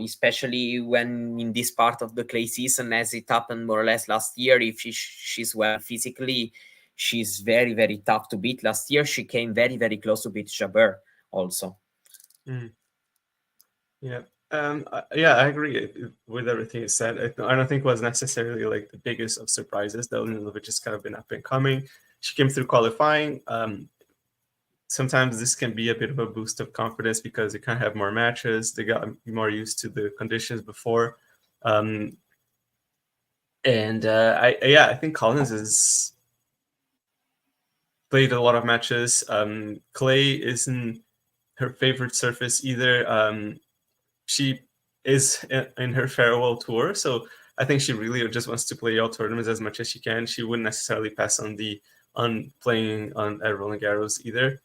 especially when in this part of the clay season, as it happened more or less last year, if she's well physically, she's very, very tough to beat. Last year, she came very, very close to beat Jabeur also. Yeah. I agree with everything you said. I don't think it was necessarily like the biggest of surprises. Danilovic has kind of been up and coming. She came through qualifying. sometimes this can be a bit of a boost of confidence because they kind of have more matches. They got more used to the conditions before. I think Collins has played a lot of matches. Clay isn't her favorite surface either. She is in her farewell tour, so I think she really just wants to play all tournaments as much as she can. She wouldn't necessarily pass on playing at Roland Garros either.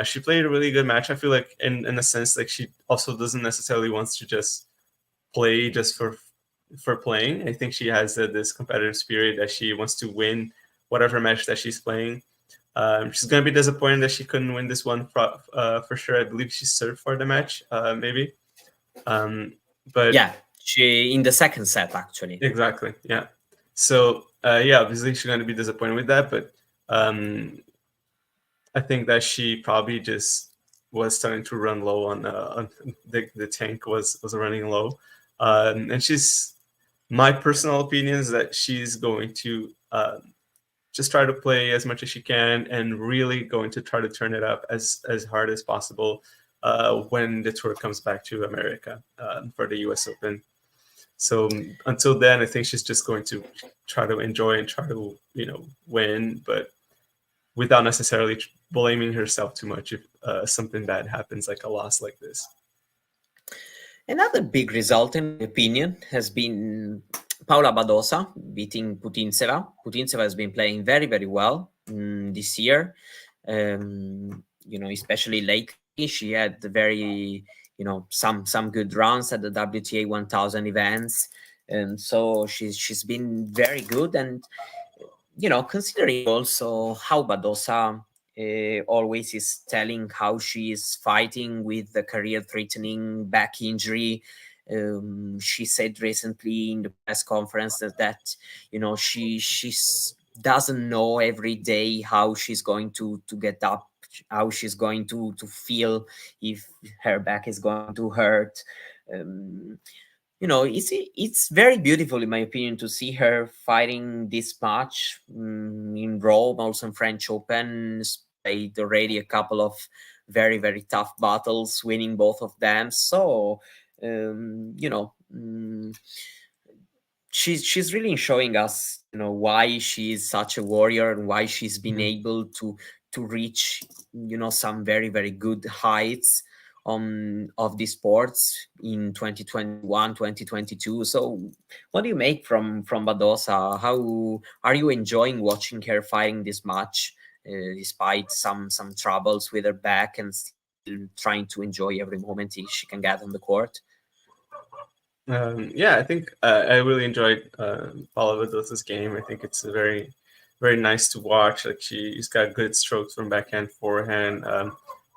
She played a really good match. I feel like in a sense, like she also doesn't necessarily wants to just play just for playing. I think she has this competitive spirit that she wants to win whatever match that she's playing. She's going to be disappointed that she couldn't win this one for sure. I believe she served for the match, maybe. But yeah, she in the second set actually. Exactly. Yeah. So obviously she's going to be disappointed with that, but I think that she probably just was starting to run low on the tank was running low, and my personal opinion is that she's going to just try to play as much as she can and really going to try to turn it up as hard as possible when the tour comes back to America for the US Open. So until then, I think she's just going to try to enjoy and try to, win, but without necessarily blaming herself too much if something bad happens, like a loss like this. Another big result, in my opinion, has been Paula Badosa beating Putintseva. Putintseva has been playing very, very well this year. Especially lately, she had very, some good runs at the WTA 1000 events, and so she's been very good. And considering also how Badosa always is telling how she is fighting with the career-threatening back injury. She said recently in the press conference that she doesn't know every day how she's going to get up, how she's going to feel, if her back is going to hurt. It's very beautiful, in my opinion, to see her fighting this match in Rome, also in French Open. Played already a couple of very, very tough battles, winning both of them. So, she's really showing us, why she is such a warrior and why she's been able to reach, some very, very good heights of the sports in 2021, 2022. So what do you make from Badosa? How are you enjoying watching her fighting this match, despite some troubles with her back, and still trying to enjoy every moment she can get on the court? I think I really enjoyed Paula Badosa's game. I think it's a very, very nice to watch. Like she's got good strokes from backhand, forehand,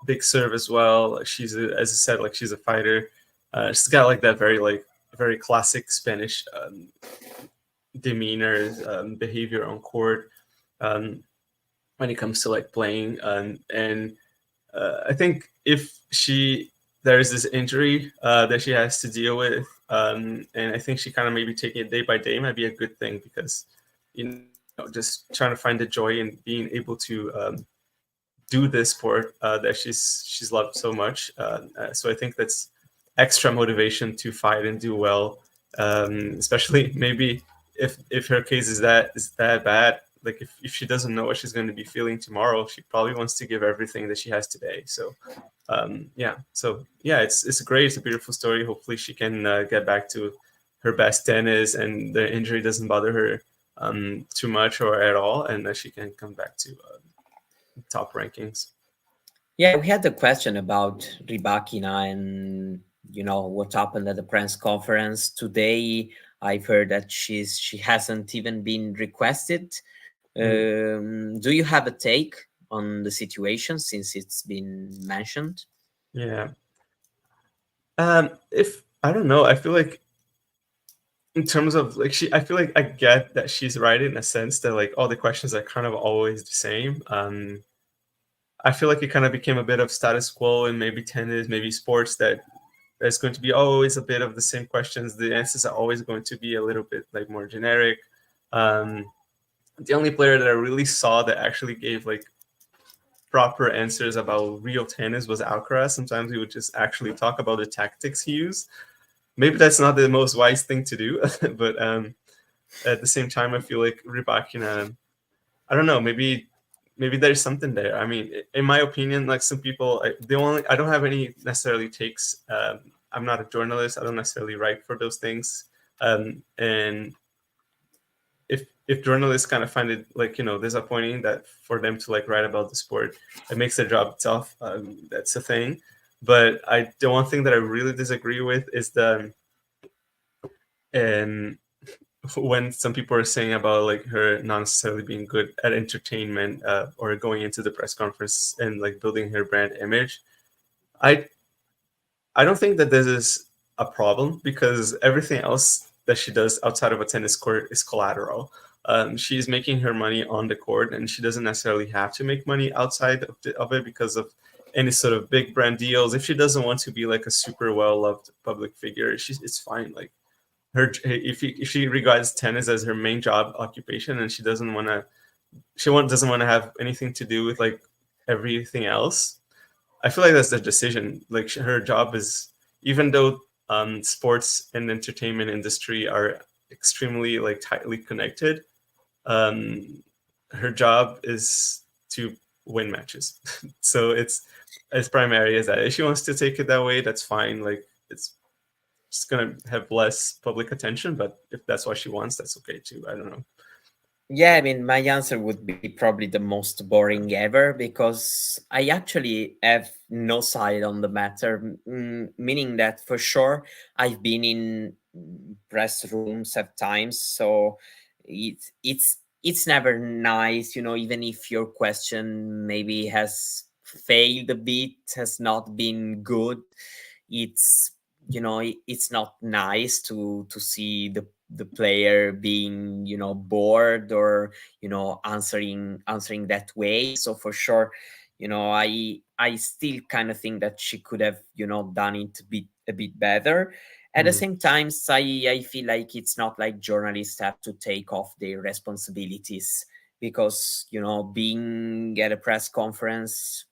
big serve as well. She's as I said, like she's a fighter. She's got like that very classic Spanish demeanor, behavior on court when it comes to like playing. And I think if there's this injury that she has to deal with, and I think she kind of maybe taking it day by day might be a good thing, because just trying to find the joy in being able to do this sport that she's loved so much. So I think that's extra motivation to fight and do well, especially maybe if her case is that bad. Like if she doesn't know what she's going to be feeling tomorrow, she probably wants to give everything that she has today. So it's great. It's a beautiful story. Hopefully she can get back to her best tennis and the injury doesn't bother her too much or at all, and that she can come back to top rankings. Yeah, we had the question about Rybakina and what happened at the press conference today. I've heard that she hasn't even been requested. Do you have a take on the situation since it's been mentioned? Yeah. If I don't know, I feel like in terms of like I feel like I get that she's right in a sense that like all the questions are kind of always the same. I feel like it kind of became a bit of status quo in maybe tennis, maybe sports, that there's going to be always a bit of the same questions. The answers are always going to be a little bit like more generic. The only player that I really saw that actually gave like proper answers about real tennis was Alcaraz. Sometimes he would just actually talk about the tactics he used. Maybe that's not the most wise thing to do, but at the same time, I feel like Rybakina, I don't know, maybe there's something there. I mean, in my opinion, like some people, I don't have any necessarily takes. I'm not a journalist. I don't necessarily write for those things. And if journalists kind of find it like, disappointing that for them to like write about the sport, it makes their job tough. That's a thing. But the one thing that I really disagree with is and when some people are saying about like her not necessarily being good at entertainment or going into the press conference and like building her brand image, I don't think that this is a problem, because everything else that she does outside of a tennis court is collateral. She's making her money on the court, and she doesn't necessarily have to make money outside of it because of any sort of big brand deals. If she doesn't want to be like a super well loved public figure, it's fine. Like her, if she regards tennis as her main job occupation, and she doesn't want to have anything to do with like everything else, I feel like that's the decision. Like her job is, even though sports and entertainment industry are extremely like tightly connected, her job is to win matches. So it's as primary as that. If she wants to take it that way, that's fine. Like it's just gonna have less public attention, but if that's what she wants, that's okay too. I don't know. Yeah, I mean, my answer would be probably the most boring ever, because I actually have no side on the matter, meaning that for sure I've been in press rooms at times, so it's never nice, even if your question maybe has failed a bit, has not been good. It's it's not nice to see the player being bored, or answering that way. So for sure, I still kind of think that she could have done it a bit better. At the same time, I feel like it's not like journalists have to take off their responsibilities, because being at a press conference,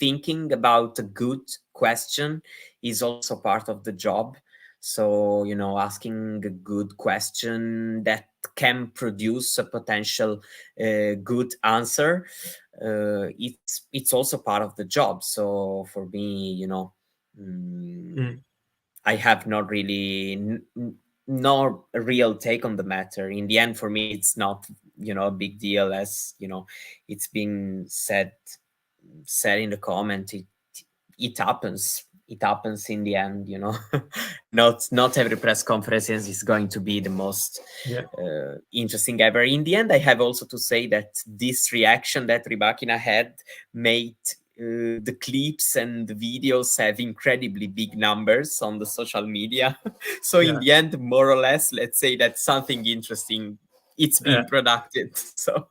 thinking about a good question is also part of the job. So asking a good question that can produce a potential good answer, it's also part of the job. So for me, I have not really no real take on the matter. In the end, for me, it's not a big deal, as it's been said in the comment. It happens. It happens in the end. Not every press conference is going to be the most interesting ever. In the end, I have also to say that this reaction that Rybakina had made the clips and the videos have incredibly big numbers on the social media. So in the end, more or less, let's say that something interesting it's being produced. So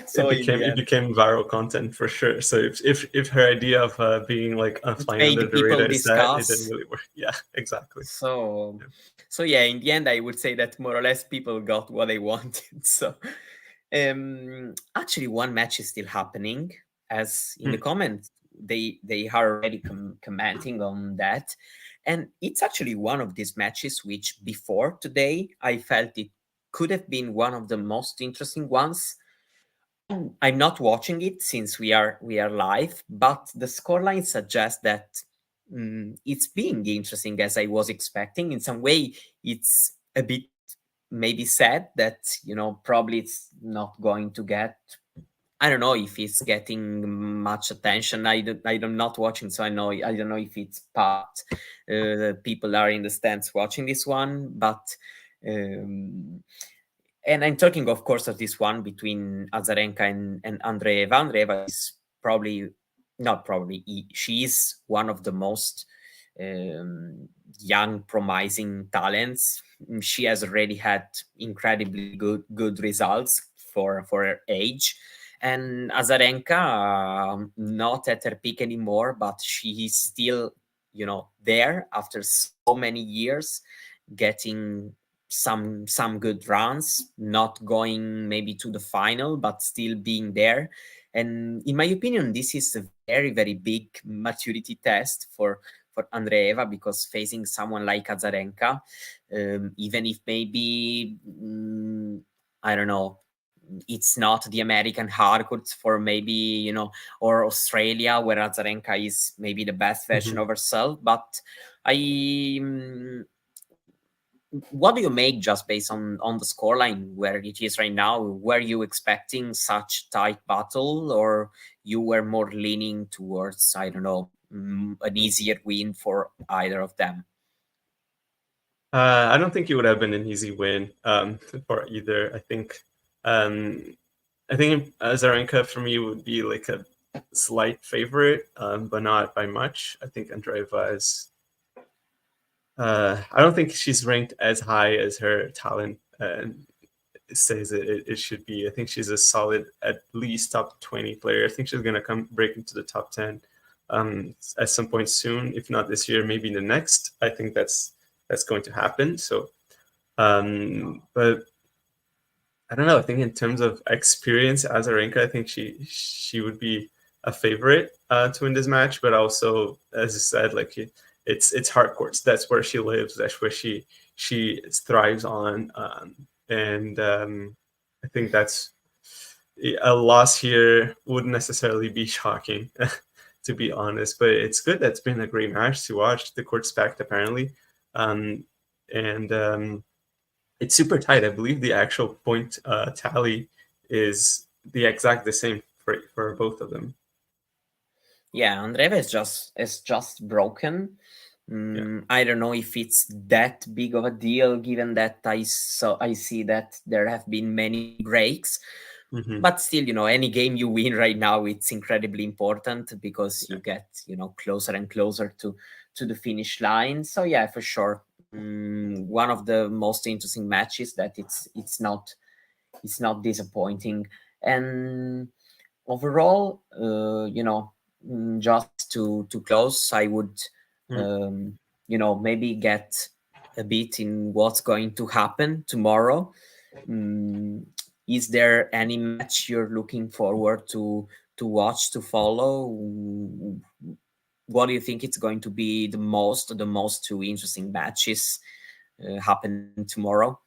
so it became viral content for sure. So if her idea of being like flying under the radar is that, it didn't really work. Yeah, exactly. So yeah, in the end, I would say that more or less people got what they wanted. So actually, one match is still happening, as in the comments they are already commenting on that, and it's actually one of these matches which before today I felt it could have been one of the most interesting ones. I'm not watching it since we are live, but the scoreline suggests that it's being interesting as I was expecting. In some way, it's a bit maybe sad that probably it's not going to get. I don't know if it's getting much attention. I'm not watching, so I don't know if it's packed. People are in the stands watching this one, but. And I'm talking, of course, of this one between Azarenka and Andreeva. Andreeva is she is one of the most young, promising talents. She has already had incredibly good results for her age. And Azarenka, not at her peak anymore, but she is still, there after so many years, getting some good runs, not going maybe to the final, but still being there. And in my opinion, this is a very, very big maturity test for Andreeva, because facing someone like Azarenka, even if maybe, I don't know, it's not the American hardcourt for maybe, or Australia, where Azarenka is maybe the best version of herself. But what do you make just based on the scoreline where it is right now? Were you expecting such tight battle, or you were more leaning towards, I don't know, an easier win for either of them? I don't think it would have been an easy win for either. I think Azarenka for me would be like a slight favorite, but not by much. I think Andreeva is. I don't think she's ranked as high as her talent says it should be. I think she's a solid, at least top 20 player. I think she's gonna break into the top 10 at some point soon, if not this year, maybe the next. I think that's going to happen. So, but I don't know. I think in terms of experience, Azarenka, I think she would be a favorite to win this match. But also, as I said, like it's hard courts. That's where she lives. That's where she thrives on. And I think that's a loss here wouldn't necessarily be shocking, to be honest. But it's good. That's been a great match to watch. The court's packed apparently. It's super tight. I believe the actual point tally is the same for both of them. Yeah, Andreeva is just broken. I don't know if it's that big of a deal, given that I see that there have been many breaks. But still, any game you win right now, it's incredibly important, because you get, closer and closer to the finish line. So yeah, for sure, one of the most interesting matches that it's not disappointing. And overall, just to close, I would maybe get a bit in what's going to happen tomorrow. Is there any match you're looking forward to watch, to follow? What do you think it's going to be the most two interesting matches happening tomorrow?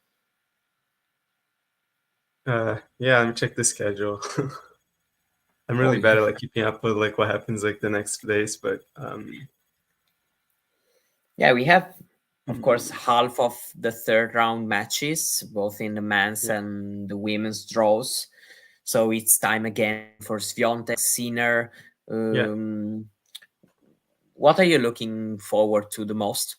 Yeah, let me check the schedule. I'm really bad at like keeping up with like what happens like the next days, but yeah, we have, of course, half of the third round matches, both in the men's and the women's draws. So it's time again for Swiatek, Sinner. What are you looking forward to the most?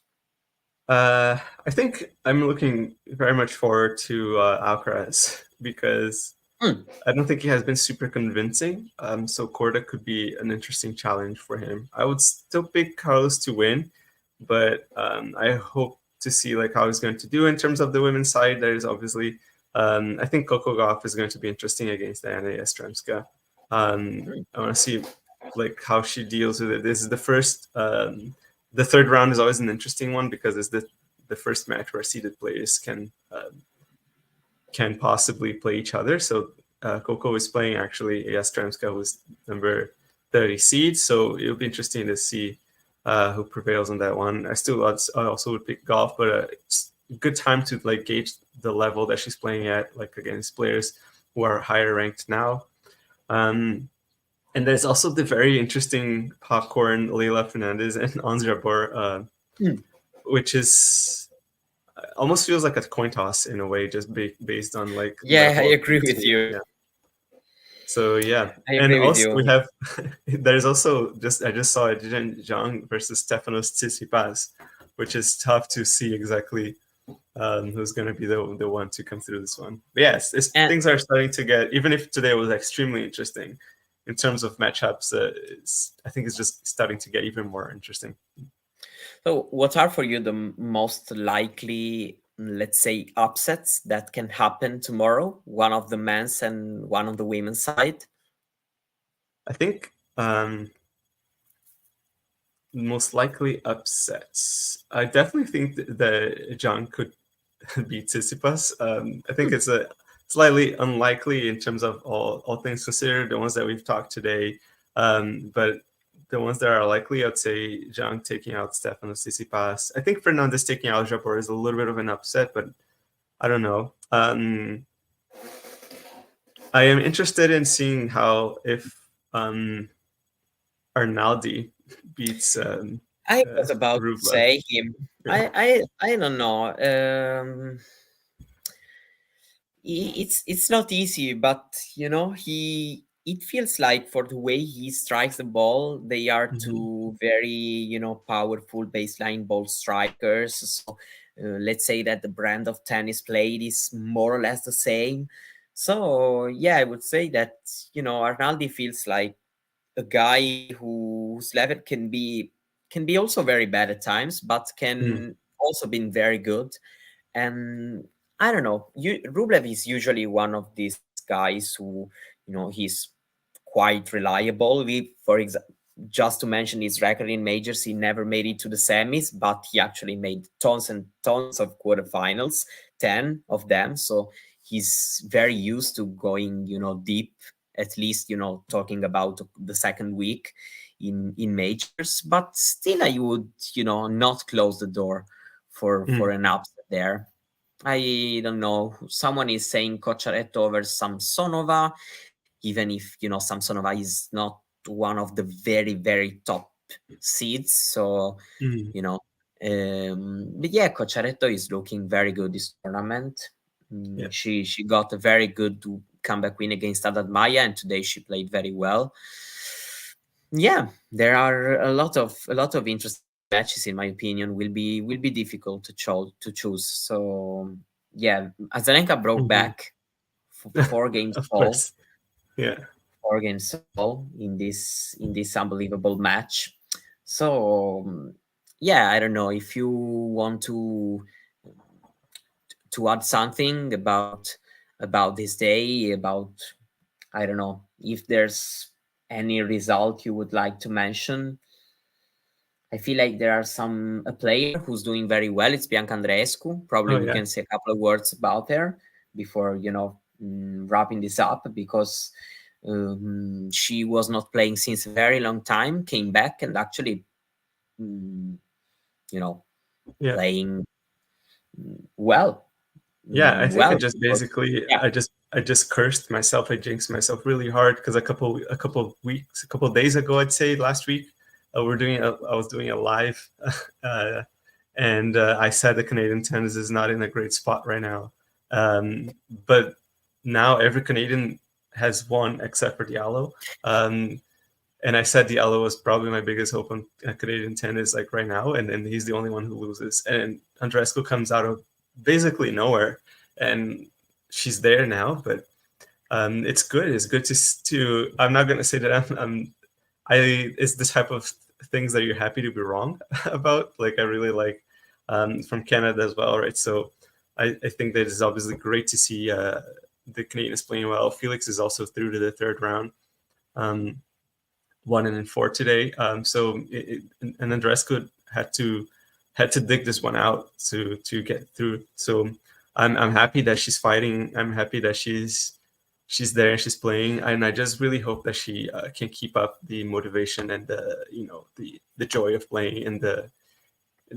I think I'm looking very much forward to Alcaraz, because I don't think he has been super convincing. So Korda could be an interesting challenge for him. I would still pick Carlos to win, but I hope to see like how he's going to do in terms of the women's side. There's obviously, I think Coco Gauff is going to be interesting against Diana Yastremska. I want to see like how she deals with it. This is the first. The third round is always an interesting one, because it's the first match where seeded players can possibly play each other. So Coco is playing actually Yastremska, who's number 30 seed. So it'll be interesting to see who prevails on that one. I also would pick Gauff, but it's a good time to like gauge the level that she's playing at, like against players who are higher ranked now. And there's also the very interesting popcorn Leila Fernandez and Ons Jabeur, which is almost feels like a coin toss in a way, just based on like. Yeah, I agree with you. Yeah. So yeah, and also we have there's also I just saw it, Zheng Zhang versus Stefanos Tsitsipas, which is tough to see exactly who's going to be the one to come through this one. But yes, things are starting to get, even if today was extremely interesting in terms of matchups, I think it's just starting to get even more interesting. So what are for you the most likely, let's say, upsets that can happen tomorrow? One of the men's and one on the women's side? I think most likely upsets. I definitely think that Zhang could beat Tsitsipas. I think it's slightly unlikely in terms of all things considered, the ones that we've talked today. But the ones that are likely, I'd say Zhang taking out Stefanos Tsitsipas. I think Fernandez taking out Jabeur is a little bit of an upset, but I don't know. I am interested in seeing how if Arnaldi beats I was about to Rublev. say him. Yeah. I don't know. It's not easy, but it feels like for the way he strikes the ball, they are two very powerful baseline ball strikers. So let's say that the brand of tennis played is more or less the same. So yeah, I would say that Arnaldi feels like a guy whose level can be also very bad at times, but can also been very good. And I don't know, Rublev is usually one of these guys who he's quite reliable. For example, just to mention his record in majors, he never made it to the semis, but he actually made tons and tons of quarterfinals, 10 of them. So he's very used to going deep, at least talking about the second week in majors. But still, I would not close the door for an upset there. I don't know. Someone is saying Cocciaretto over Samsonova, even if Samsonova is not one of the very very top seeds. So but yeah, Cocciaretto is looking very good this tournament. Yeah. She got a very good comeback win against Haddad Maia, and today she played very well. Yeah, there are a lot of interesting matches, in my opinion. Will be difficult to choose. So yeah, Azarenka broke back 4 games Of all. course. Yeah. 4 games all in this unbelievable match. So yeah, I don't know if you want to add something about this day, about I don't know if there's any result you would like to mention. I feel like there are a player who's doing very well. It's Bianca Andreescu. Probably we can say a couple of words about her before wrapping this up, because she was not playing since a very long time, came back and actually playing well. Yeah, I think Well, it just basically yeah. I just cursed myself. I jinxed myself really hard because a couple days ago, I'd say last week, I was doing a live, and I said the Canadian tennis is not in a great spot right now. But now every Canadian has won except for Diallo. And I said Diallo was probably my biggest hope on Canadian tennis like right now, and he's the only one who loses. And Andreescu comes out of basically nowhere, and she's there now. But it's good. It's good to. I'm not going to say that it's this type of things that you're happy to be wrong about. Like I really like from Canada as well, right? So I think that it's obviously great to see the Canadians playing well. Felix is also through to the third round. 1-4 today. And Andreescu had to dig this one out to get through. So I'm happy that she's fighting. I'm happy that she's there and she's playing. And I just really hope that she can keep up the motivation and the joy of playing and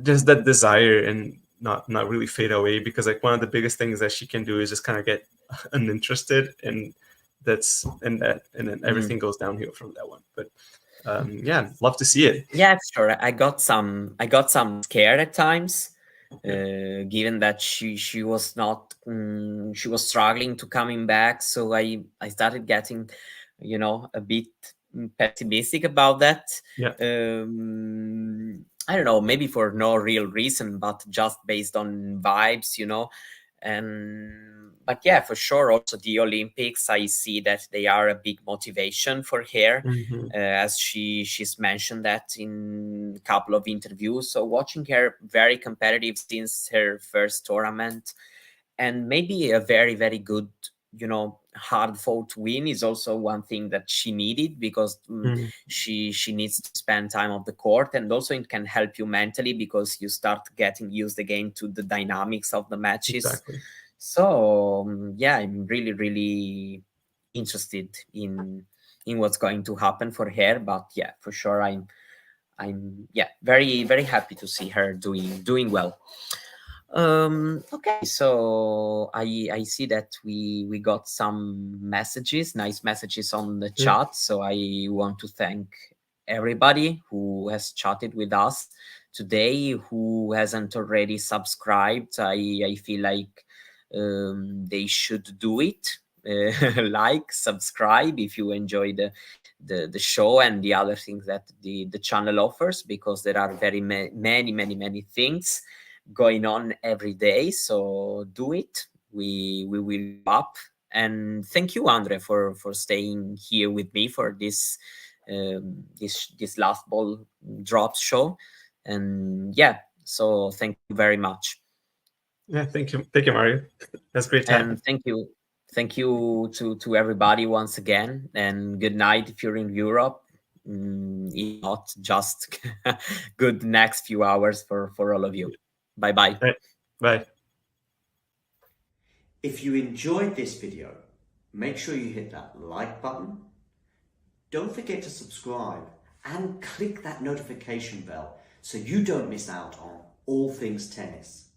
just that desire and not really fade away, because like one of the biggest things that she can do is just kind of get uninterested, and then everything goes downhill from that one. But yeah, love to see it. Yeah, sure. I got some scared at times, given that she was not she was struggling to coming back. So I started getting a bit pessimistic about that. Yeah. I don't know, maybe for no real reason, but just based on vibes, but yeah, for sure. Also, the Olympics, I see that they are a big motivation for her, as she's mentioned that in a couple of interviews. So watching her very competitive since her first tournament, and maybe a very very good hard fought win is also one thing that she needed, because she needs to spend time on the court, and also it can help you mentally because you start getting used again to the dynamics of the matches. Exactly. So yeah, I'm really, really interested in what's going to happen for her. But yeah, for sure, I'm yeah very, very happy to see her doing well. Okay, so I see that we got some messages, nice messages on the Yeah. chat. So I want to thank everybody who has chatted with us today, who hasn't already subscribed. I feel like they should do it. Like, subscribe if you enjoy the show and the other things that the channel offers, because there are very many things going on every day. So do it. We will go up. And thank you, Andre, for staying here with me for this last ball drops show. And yeah, so thank you very much. Yeah, thank you, Mario. That's a great time. And thank you to everybody once again. And good night if you're in Europe. If not, just good next few hours for all of you. Bye bye. All right, bye. If you enjoyed this video, make sure you hit that like button. Don't forget to subscribe and click that notification bell so you don't miss out on all things tennis.